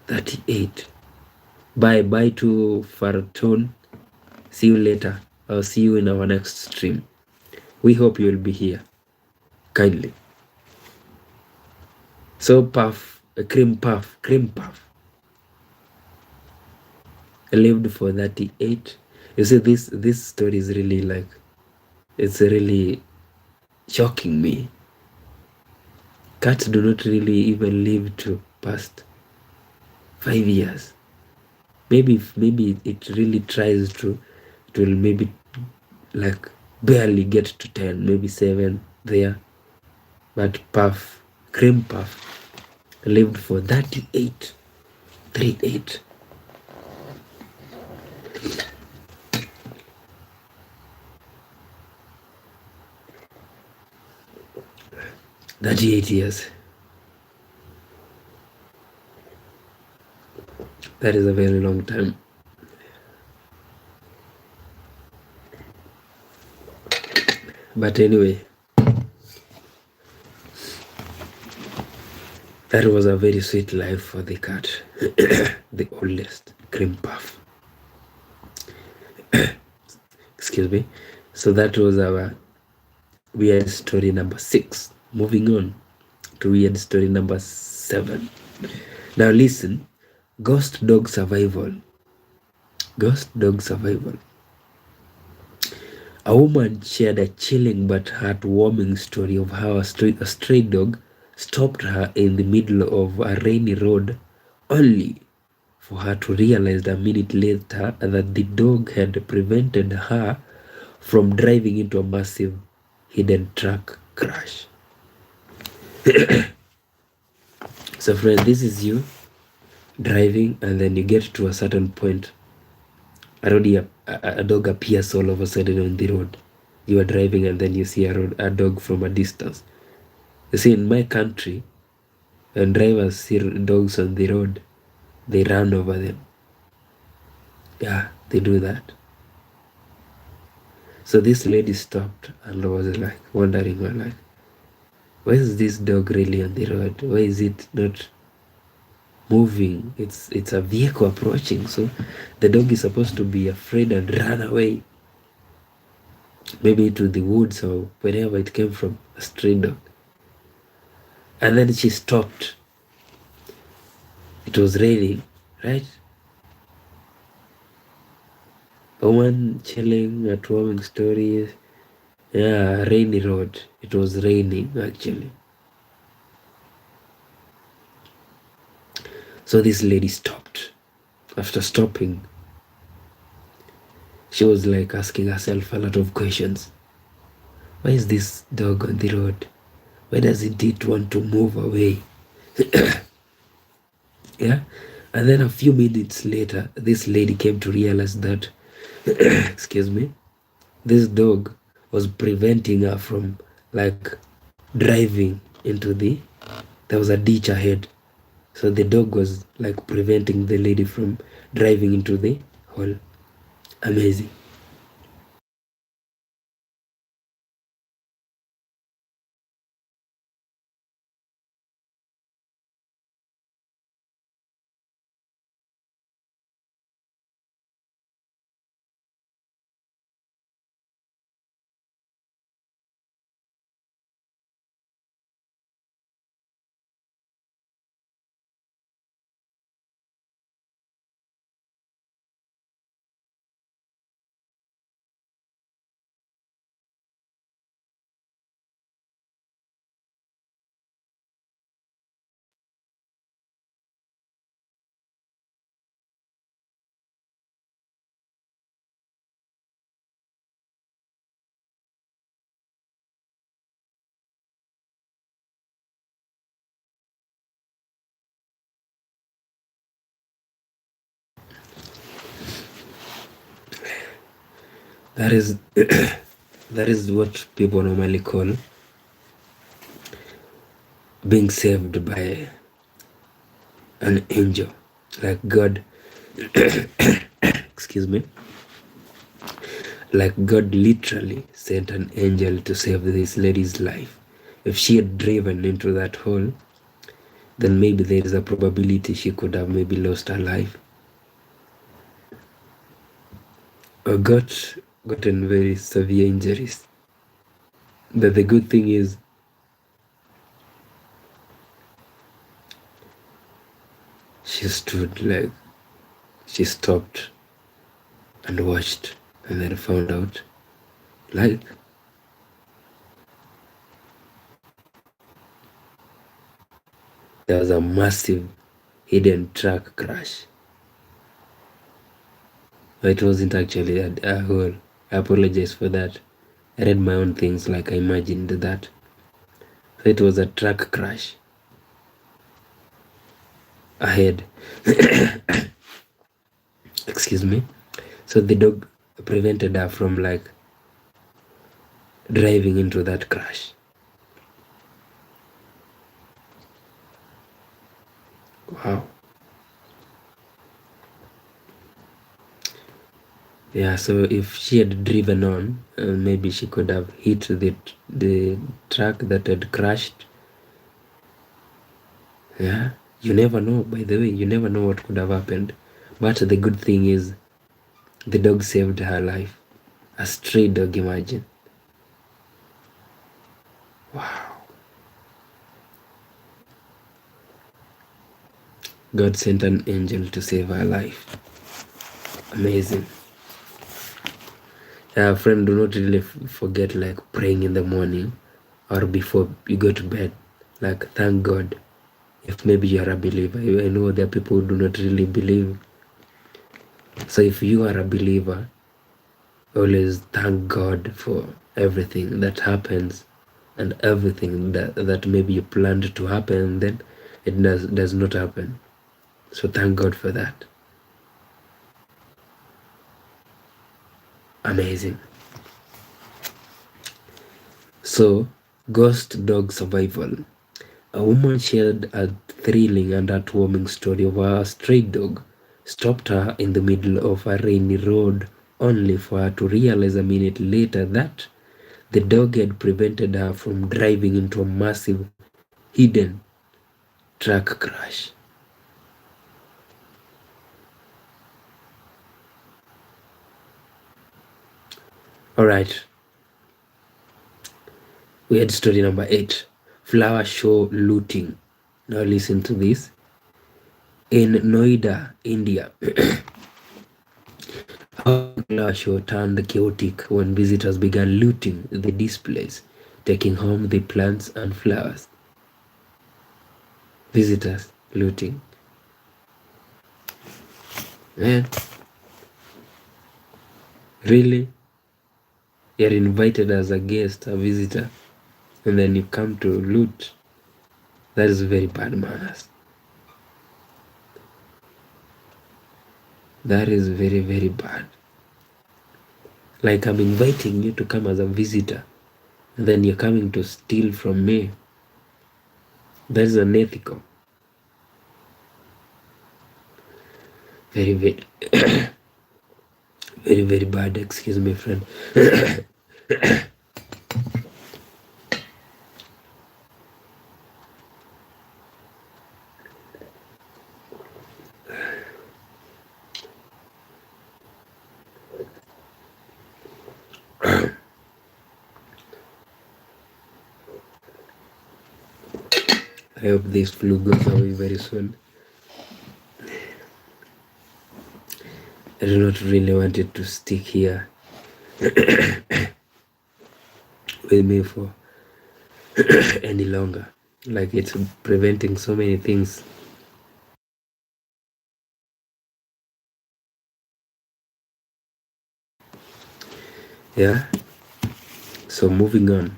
38. Bye to Fartun. See you later. I'll see you in our next stream. We hope you will be here. Kindly. So puff, cream puff. I lived for 38. You see, this story is really like, it's really shocking me. Cats do not really even live to past 5 years. Maybe it really tries to, it will maybe like barely get to 10, maybe 7 there. But puff, cream puff, lived for 38. 38. Years. That is a very long time. But anyway, that was a very sweet life for the cat. The oldest, cream puff. Excuse me. So that was our weird story number 6. Moving on to weird story number 7. Now listen, ghost dog survival. Ghost dog survival. A woman shared a chilling but heartwarming story of how a stray dog stopped her in the middle of a rainy road, only for her to realize a minute later that the dog had prevented her from driving into a massive hidden truck crash. So friend, this is you driving and then you get to a certain point. A dog appears all of a sudden on the road. You are driving and then you see a dog from a distance. You see, in my country, when drivers see dogs on the road, they run over them. Yeah, they do that. So this lady stopped and was like wondering, like, why is this dog really on the road? Why is it not moving? It's a vehicle approaching, so the dog is supposed to be afraid and run away, maybe to the woods or wherever it came from, a stray dog. And then she stopped. It was raining, right? A woman chilling at warming stories. Yeah, rainy road. It was raining actually. So this lady stopped. After stopping, she was like asking herself a lot of questions. Why is this dog on the road? Why doesn't it want to move away? Yeah. And then a few minutes later, this lady came to realize that, excuse me, this dog was preventing her from like driving into there was a ditch ahead. So the dog was like preventing the lady from driving into the hole. Amazing. That is that is what people normally call being saved by an angel, like God. Excuse me. Like God literally sent an angel to save this lady's life. If she had driven into that hole, then maybe there is a probability she could have maybe lost her life or gotten very severe injuries. But the good thing is she stood, like she stopped and watched and then found out, like, there was a massive hidden truck crash. It wasn't actually a hole. I apologize for that. I read my own things like I imagined that. So it was a truck crash ahead. Excuse me. So the dog prevented her from like driving into that crash. Wow. Yeah, so if she had driven on, maybe she could have hit the truck that had crashed. Yeah, you never know, by the way, you never know what could have happened. But the good thing is the dog saved her life. A stray dog, imagine. Wow. God sent an angel to save her life. Amazing. Friend, do not really forget like praying in the morning or before you go to bed. Like, thank God. If maybe you are a believer, I know there are people who do not really believe. So if you are a believer, always thank God for everything that happens and everything that maybe you planned to happen, then it does not happen. So thank God for that. Amazing. So, ghost dog survival. A woman shared a thrilling and heartwarming story of how a stray dog stopped her in the middle of a rainy road, only for her to realize a minute later that the dog had prevented her from driving into a massive hidden truck crash. All right. We had story number 8, flower show looting. Now listen to this. In Noida, India, a flower show turned chaotic when visitors began looting the displays, taking home the plants and flowers. Visitors looting. Man, really? You're invited as a guest, a visitor, and then you come to loot. That is very bad manners. That is very, very bad. Like, I'm inviting you to come as a visitor, and then you're coming to steal from me. That is unethical. Very, very, very, very bad. Excuse me, friend. I hope this flu goes away very soon. I do not really want it to stick here with me for any longer. Like, it's preventing so many things. Yeah. So moving on.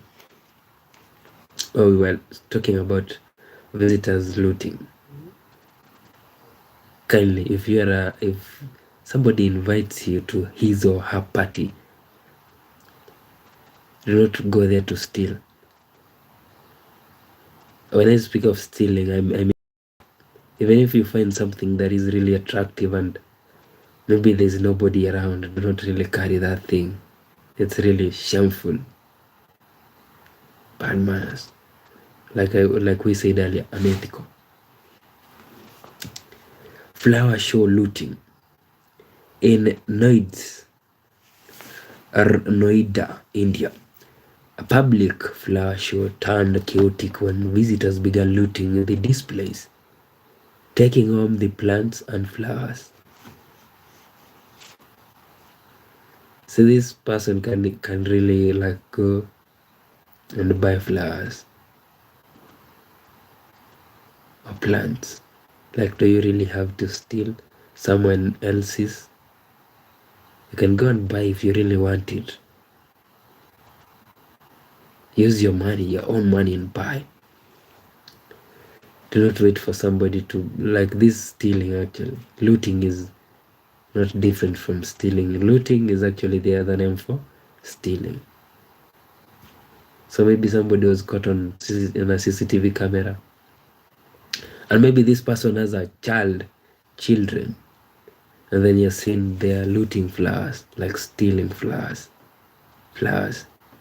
Oh, we were talking about visitors looting. Kindly, if somebody invites you to his or her party, Do not go there to steal. When I speak of stealing, I mean, even if you find something that is really attractive and maybe there's nobody around, do not really carry that thing. It's really shameful. Bad manners. Like we said earlier, unethical. Flower show looting in Noida, India. A public flower show turned chaotic when visitors began looting the displays, taking home the plants and flowers. So this person can really like go and buy flowers or plants. Like, do you really have to steal someone else's? You can go and buy if you really want it. Use your money, your own money, and buy. Do not wait for somebody to, like this stealing actually. Looting is not different from stealing. Looting is actually the other name for stealing. So maybe somebody was caught on a CCTV camera, and maybe this person has a children, and then you're seeing they're looting flowers, like stealing flowers.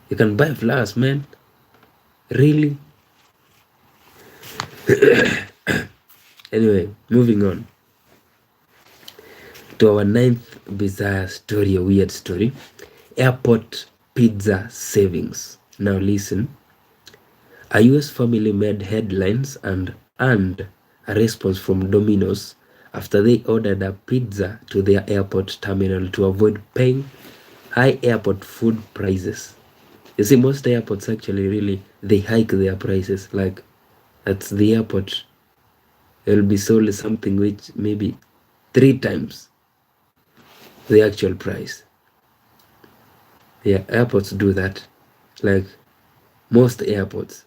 You can buy flowers, man. Really? Anyway, moving on to our 9th bizarre story, a weird story. Airport pizza savings. Now listen. A US family made headlines and earned a response from Domino's after they ordered a pizza to their airport terminal to avoid paying high airport food prices. You see, most airports actually really, they hike their prices. Like at the airport, it will be sold something which maybe 3 times the actual price. Yeah, airports do that. Like most airports,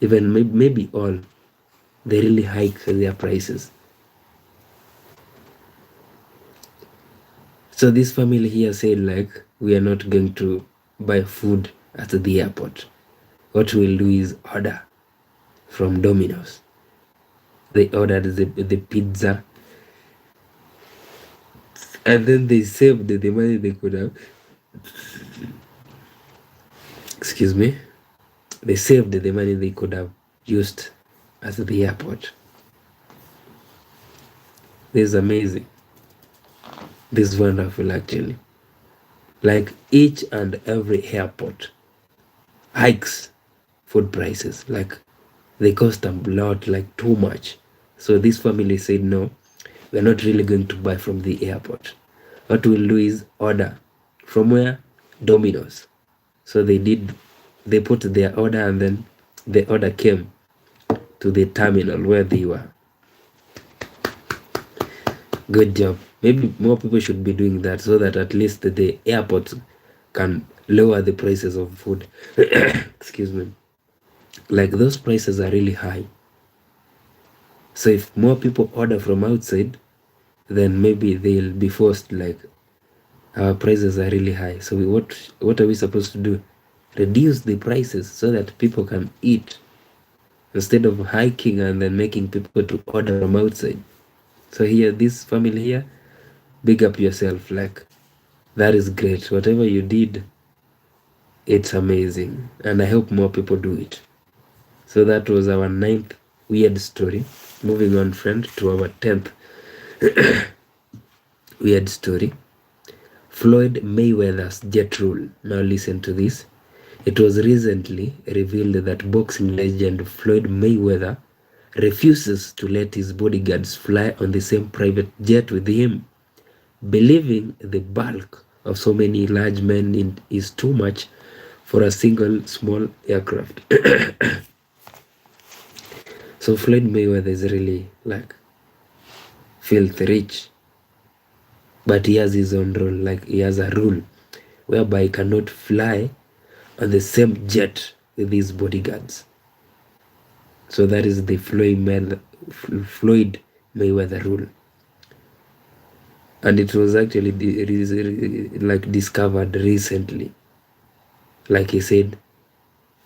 even maybe all, they really hike their prices. So this family here said, like, we are not going to buy food at the airport. What we'll do is order from Domino's. They ordered the pizza, and then they saved the money they could have. Excuse me. They saved the money they could have used at the airport. This is amazing. This is wonderful, actually. Like each and every airport hikes food prices. Like they cost a lot, like too much. So this family said, no, we're not really going to buy from the airport. What we'll do is order. From where? Domino's. So they put their order, and then the order came to the terminal where they were. Good job. Maybe more people should be doing that so that at least the airports can lower the prices of food. Excuse me. Like those prices are really high. So if more people order from outside, then maybe they'll be forced, like, our prices are really high. So what are we supposed to do? Reduce the prices so that people can eat instead of hiking and then making people to order from outside. So here, this family here, big up yourself. Like, that is great. Whatever you did, it's amazing. And I hope more people do it. So that was our 9th weird story. Moving on, friend, to our 10th weird story. Floyd Mayweather's jet rule. Now listen to this. It was recently revealed that boxing legend Floyd Mayweather refuses to let his bodyguards fly on the same private jet with him, believing the bulk of so many large men is too much for a single small aircraft. So Floyd Mayweather is really like filthy rich, but he has his own rule. Like he has a rule whereby he cannot fly on the same jet with his bodyguards. So that is the Floyd Mayweather rule. And it was actually like discovered recently. Like he said,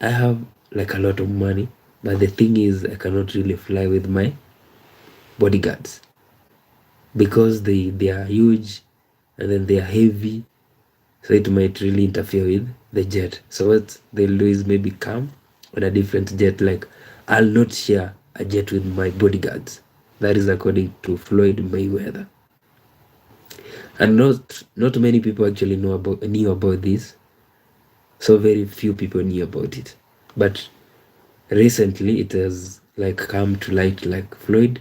I have like a lot of money, but the thing is I cannot really fly with my bodyguards because they are huge and then they are heavy, so it might really interfere with the jet. So what they'll do is maybe come on a different jet. Like, I'll not share a jet with my bodyguards. That is according to Floyd Mayweather. And not many people actually knew about this. So very few people knew about it. But recently it has like come to light, like Floyd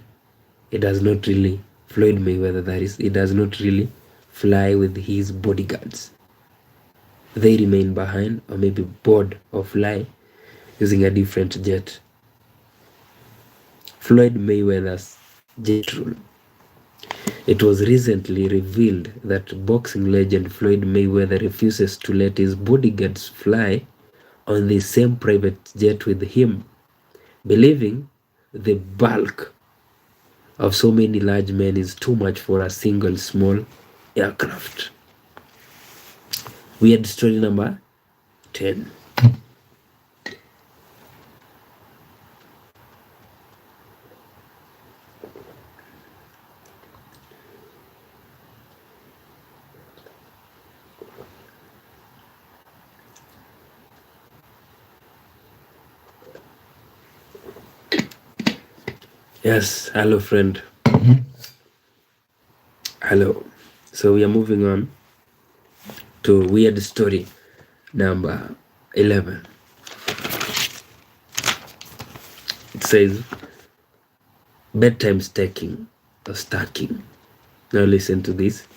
Mayweather, that is, it does not really fly with his bodyguards. They remain behind or maybe board or fly using a different jet. Floyd Mayweather's jet rule. It was recently revealed that boxing legend Floyd Mayweather refuses to let his bodyguards fly on the same private jet with him, believing the bulk of so many large men is too much for a single small aircraft. Weird story number 10. Yes, hello friend. Hello. So we are moving on to weird story number 11. It says bedtime stacking or stacking. Now listen to this.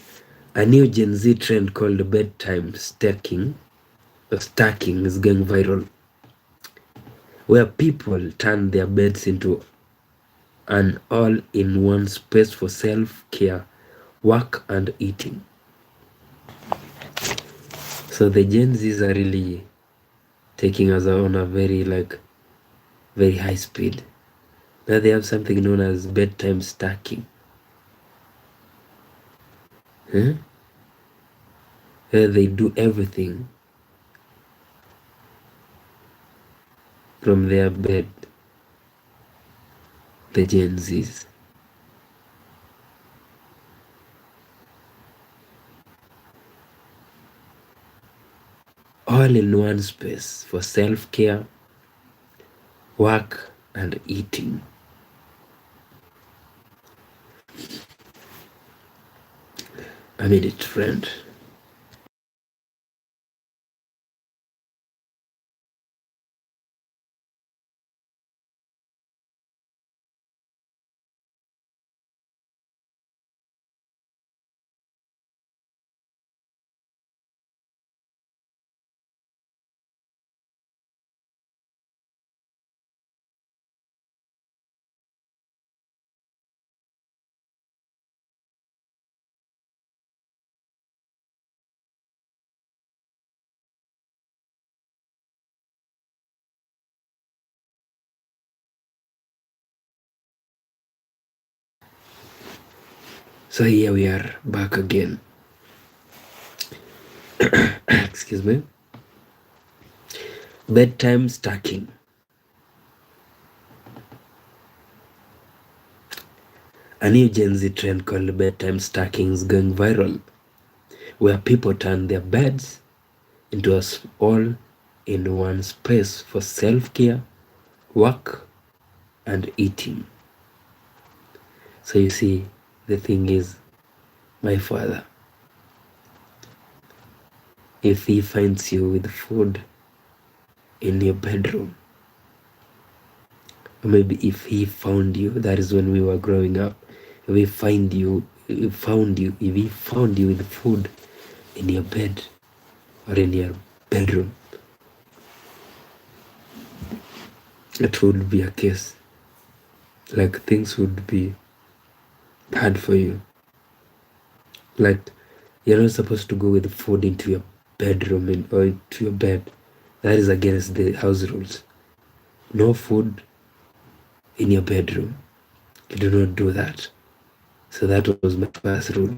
A new Gen Z trend called bedtime stacking or stacking is going viral, where people turn their beds into an all-in-one space for self-care, work and eating. So the Gen Zs are really taking us on a very high speed. Now they have something known as bedtime stacking. Where they do everything from their bed. The Gen Zs. All in one space for self-care, work and eating. I mean it, friend. So here we are back again. Excuse me. Bedtime stacking. A new Gen Z trend called bedtime stacking is going viral, where people turn their beds into all-in-one space for self-care, work, and eating. So you see, the thing is, my father, if he finds you with food in your bedroom, or maybe if he found you, that is when we were growing up, if he found you with food in your bed or in your bedroom, it would be a case. Like, things would be bad for you. Like, you're not supposed to go with food into your bedroom or into your bed. That is against the house rules. No food in your bedroom. You do not do that. So that was my first rule.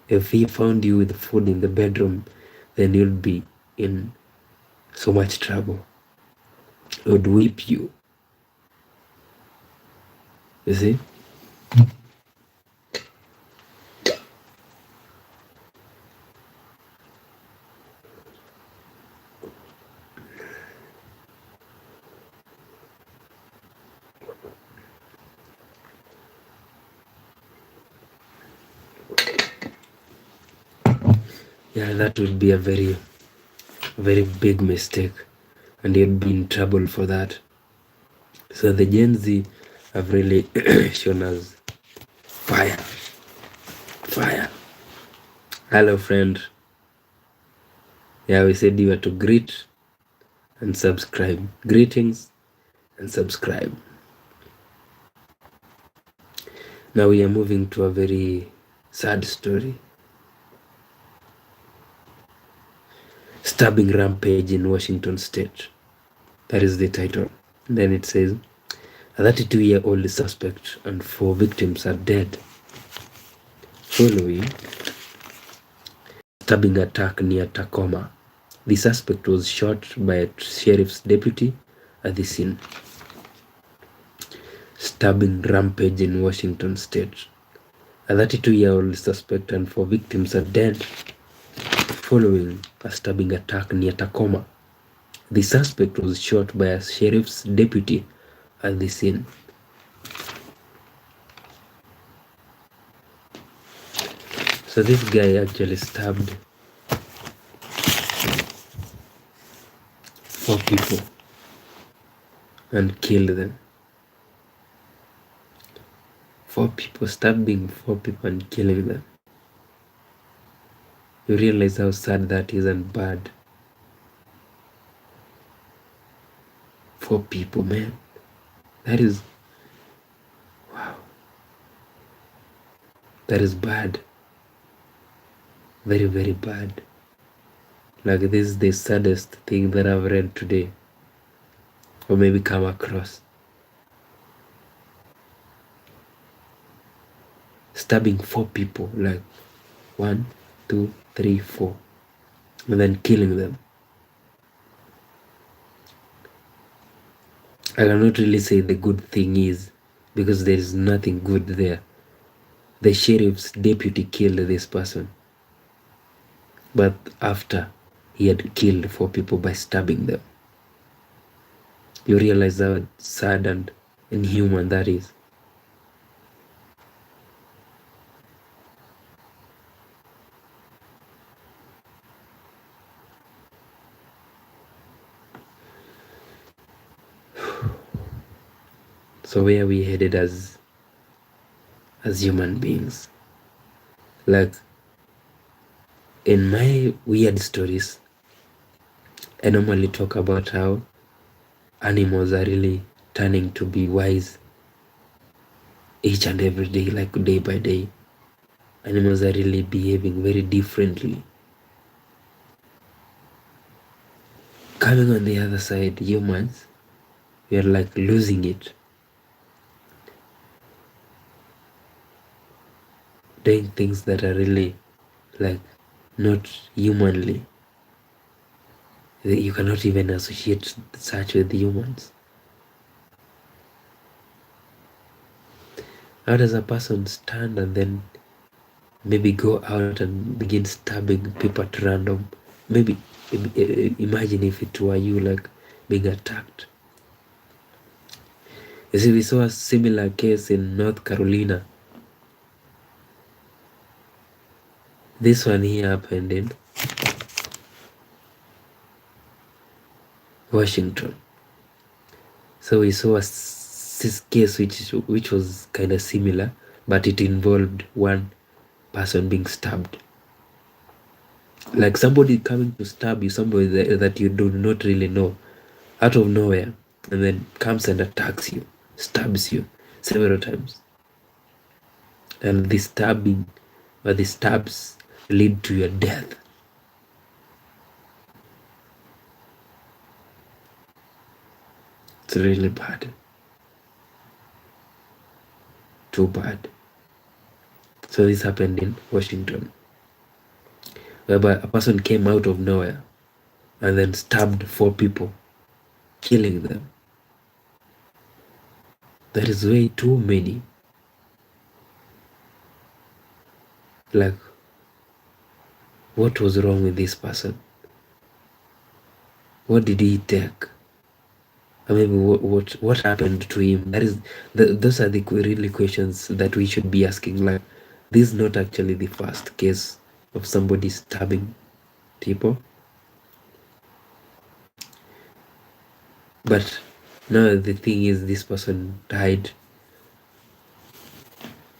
If he found you with food in the bedroom, then you'll be in so much trouble. It would whip you. You see? Yeah, that would be a very, very big mistake, and you'd be in trouble for that. So the Gen Z have really shown us fire. Fire. Hello, friend. Yeah, we said you were to greet and subscribe. Greetings and subscribe. Now we are moving to a very sad story. Stabbing rampage in Washington state. That is the title. Then it says, a 32-year-old suspect and 4 victims are dead following stabbing attack near Tacoma. The suspect was shot by a sheriff's deputy at the scene. Stabbing rampage in Washington state. A 32-year-old suspect and 4 victims are dead following a stabbing attack near Tacoma. The suspect was shot by a sheriff's deputy at the scene. So this guy actually stabbed 4 people and killed them. 4 people, stabbing 4 people and killing them. You realize how sad that is and bad. 4 people, man. That is, wow. That is bad. Very, very bad. Like, this is the saddest thing that I've read today, or maybe come across. Stabbing 4 people, like 1, 2, 3, 4, and then killing them. I cannot really say the good thing is, because there is nothing good there. The sheriff's deputy killed this person, but after he had killed 4 people by stabbing them. You realize how sad and inhuman that is. So where are we headed as human beings? Like, in my weird stories, I normally talk about how animals are really turning to be wise each and every day, like day by day. Animals are really behaving very differently. Coming on the other side, humans, we are like losing it. Doing things that are really like not humanly. You cannot even associate such with humans. How does a person stand and then maybe go out and begin stabbing people at random? Maybe imagine if it were you, like being attacked. You see, we saw a similar case in North Carolina. This one here happened in Washington. So we saw this case which was kind of similar, but it involved one person being stabbed. Like somebody coming to stab you, somebody that you do not really know, out of nowhere, and then comes and attacks you, stabs you several times. And the stabbing or the stabs lead to your death. It's really bad. Too bad. So this happened in Washington, whereby a person came out of nowhere and then stabbed 4 people, killing them. That is way too many. Like, what was wrong with this person? What did he take? Or maybe what happened to him? Those are the really questions that we should be asking. Like, this is not actually the first case of somebody stabbing people, but now the thing is, this person died,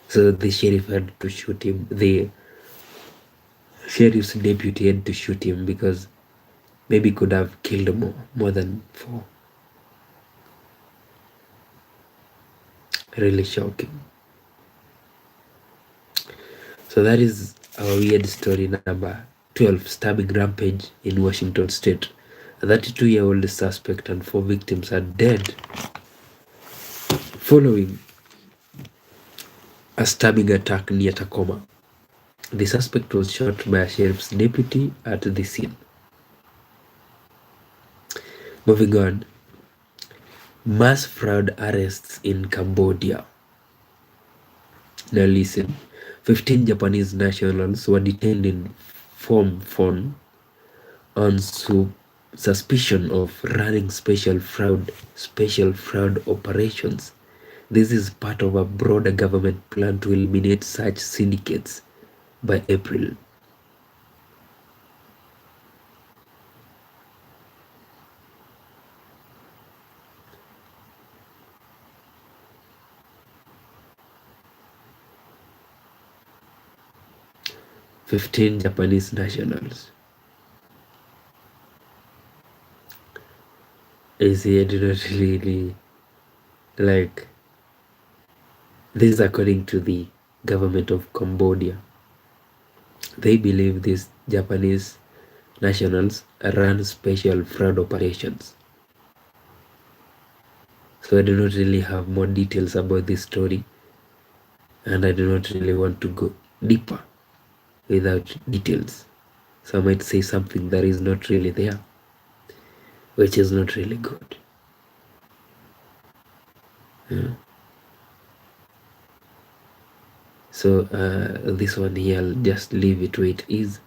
so the sheriff had to shoot him. The sheriff's deputy had to shoot him because maybe could have killed more than 4. Really shocking. So that is our weird story number 12, stabbing rampage in Washington State. A 32-year-old suspect and 4 victims are dead following a stabbing attack near Tacoma. The suspect was shot by a sheriff's deputy at the scene. Moving on. Mass fraud arrests in Cambodia. Now listen. 15 Japanese nationals were detained in Phnom on suspicion of running special fraud operations. This is part of a broader government plan to eliminate such syndicates by April. "15 Japanese nationals." I see, I do not really like this is according to the government of Cambodia. They believe these Japanese nationals run special fraud operations. So I do not really have more details about this story, and I do not really want to go deeper without details. So I might say something that is not really there, which is not really good. Yeah. So this one here, I'll just leave it where it is.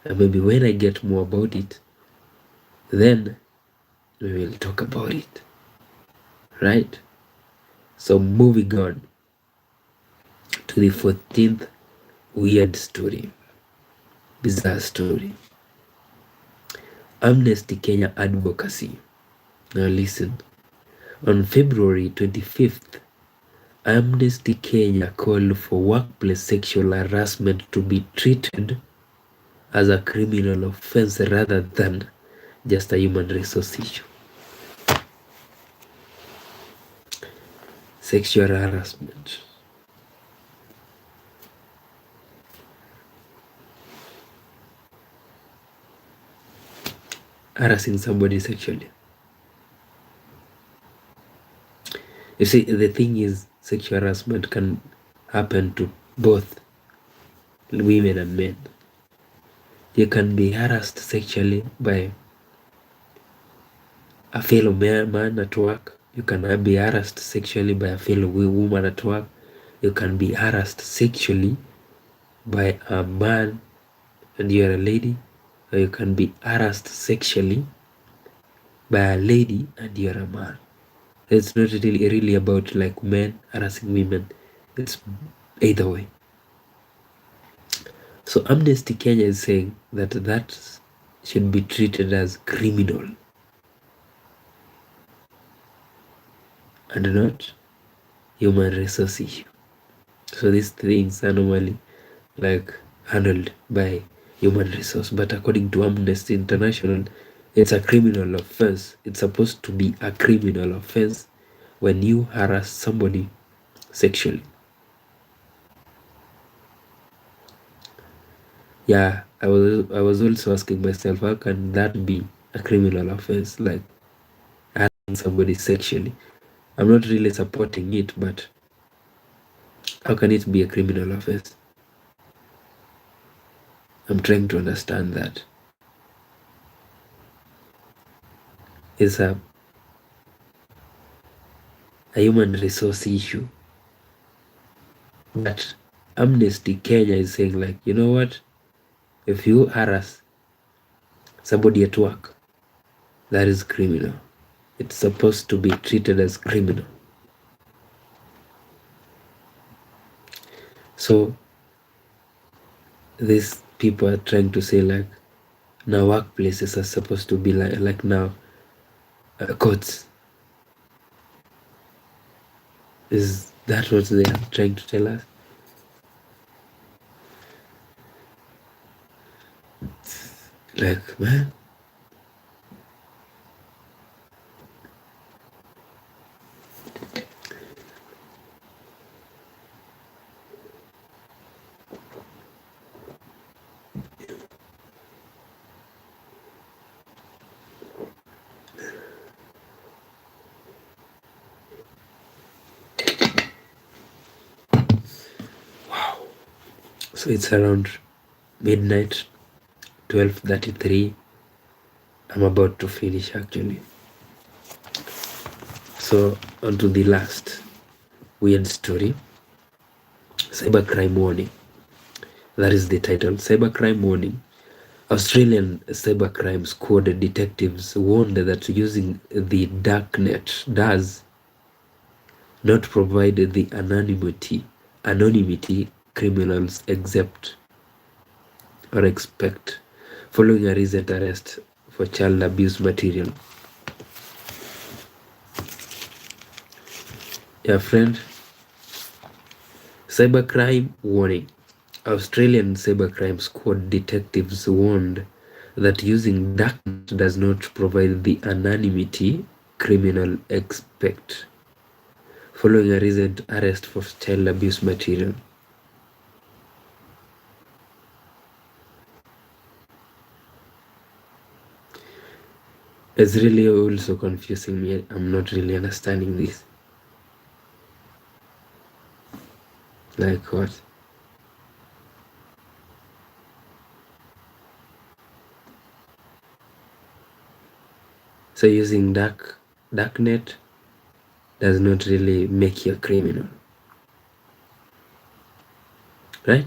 And maybe when I get more about it, then we will talk about it. Right? So moving on to the 14th weird story, bizarre story. Amnesty Kenya advocacy. Now listen. On February 25th, Amnesty Kenya called for workplace sexual harassment to be treated as a criminal offense rather than just a human resource issue. Sexual harassment. Harassing somebody sexually. You see, the thing is, sexual harassment can happen to both women and men. You can be harassed sexually by a fellow man at work. You can be harassed sexually by a fellow woman at work. You can be harassed sexually by a man and you're a lady. Or you can be harassed sexually by a lady and you're a man. It's not really about like men harassing women. It's either way. So Amnesty Kenya is saying that should be treated as criminal and not human resource issue. So these things are normally like handled by human resource, but according to Amnesty International, it's a criminal offense. It's supposed to be a criminal offense when you harass somebody sexually. Yeah, I was also asking myself, how can that be a criminal offense, like harassing somebody sexually? I'm not really supporting it, but how can it be a criminal offense? I'm trying to understand that. is a human resource issue. But Amnesty Kenya is saying, like, you know what? If you harass somebody at work, that is criminal. It's supposed to be treated as criminal. So these people are trying to say, like, now workplaces are supposed to be like now courts. Is that what they are trying to tell us? Like, man. Wow. So it's around midnight, 12:33. I'm about to finish actually. So on to the last weird story. Cybercrime warning. That is the title. Cybercrime warning. Australian cybercrime squad detectives warned that using the darknet does not provide the anonymity criminals accept or expect following a recent arrest for child abuse material. Yeah, friend. Cybercrime warning. Australian cybercrime squad detectives warned that using darknet does not provide the anonymity criminals expect following a recent arrest for child abuse material. It's really also confusing me. I'm not really understanding this. Like what? So using darknet does not really make you a criminal, right?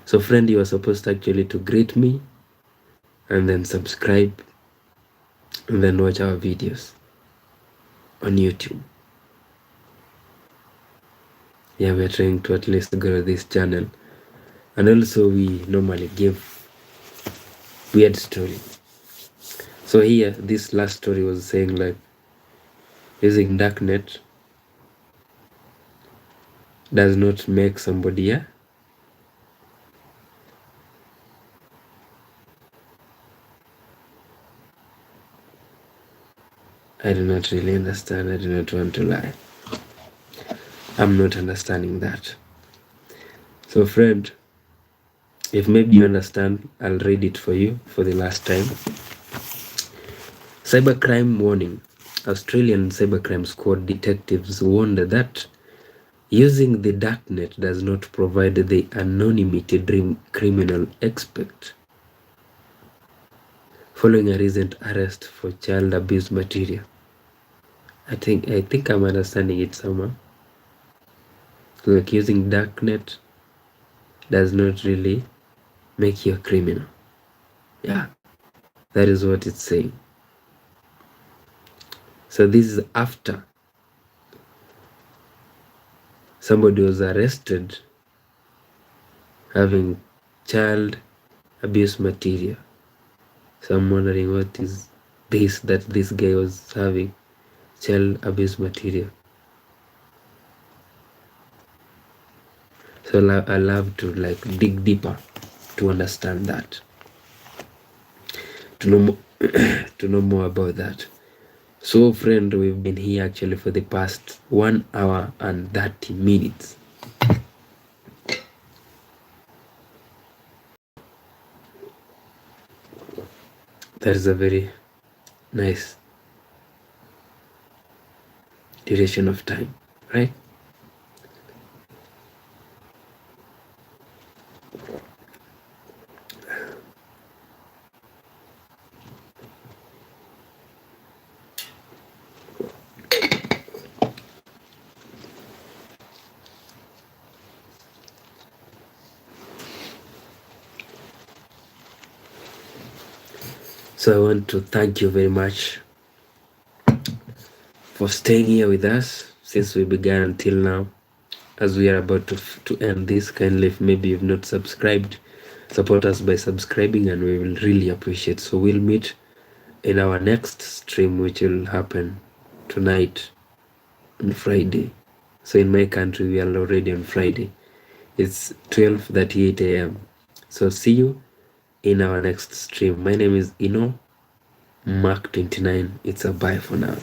So friend, you are supposed actually to greet me and then subscribe and then watch our videos on YouTube. Yeah, we're trying to at least grow this channel. And also we normally give weird story. So here, this last story was saying, like, using darknet does not make somebody a I do not really understand. I do not want to lie. I'm not understanding that. So friend, if maybe you understand, I'll read it for you for the last time. Cybercrime warning. Australian cybercrime squad detectives warned that using the darknet does not provide the anonymity dream criminal expect following a recent arrest for child abuse material. I think I'm understanding it somehow. Like using darknet does not really make you a criminal. Yeah, that is what it's saying. So this is after somebody was arrested having child abuse material. So I'm wondering what is this that this guy was having, child abuse material. So I love to like dig deeper to understand that, to know to know more about that. So friend, we've been here actually for the past 1 hour and 30 minutes. That is a very nice duration of time, right? So I want to thank you very much for staying here with us since we began until now. As we are about to end this, kindly, if maybe you've not subscribed, support us by subscribing, and we will really appreciate. So we'll meet in our next stream, which will happen tonight on Friday. So in my country, we are already on Friday. It's 12:38 a.m. So see you in our next stream. My name is Ino Mark 29. It's a bye for now.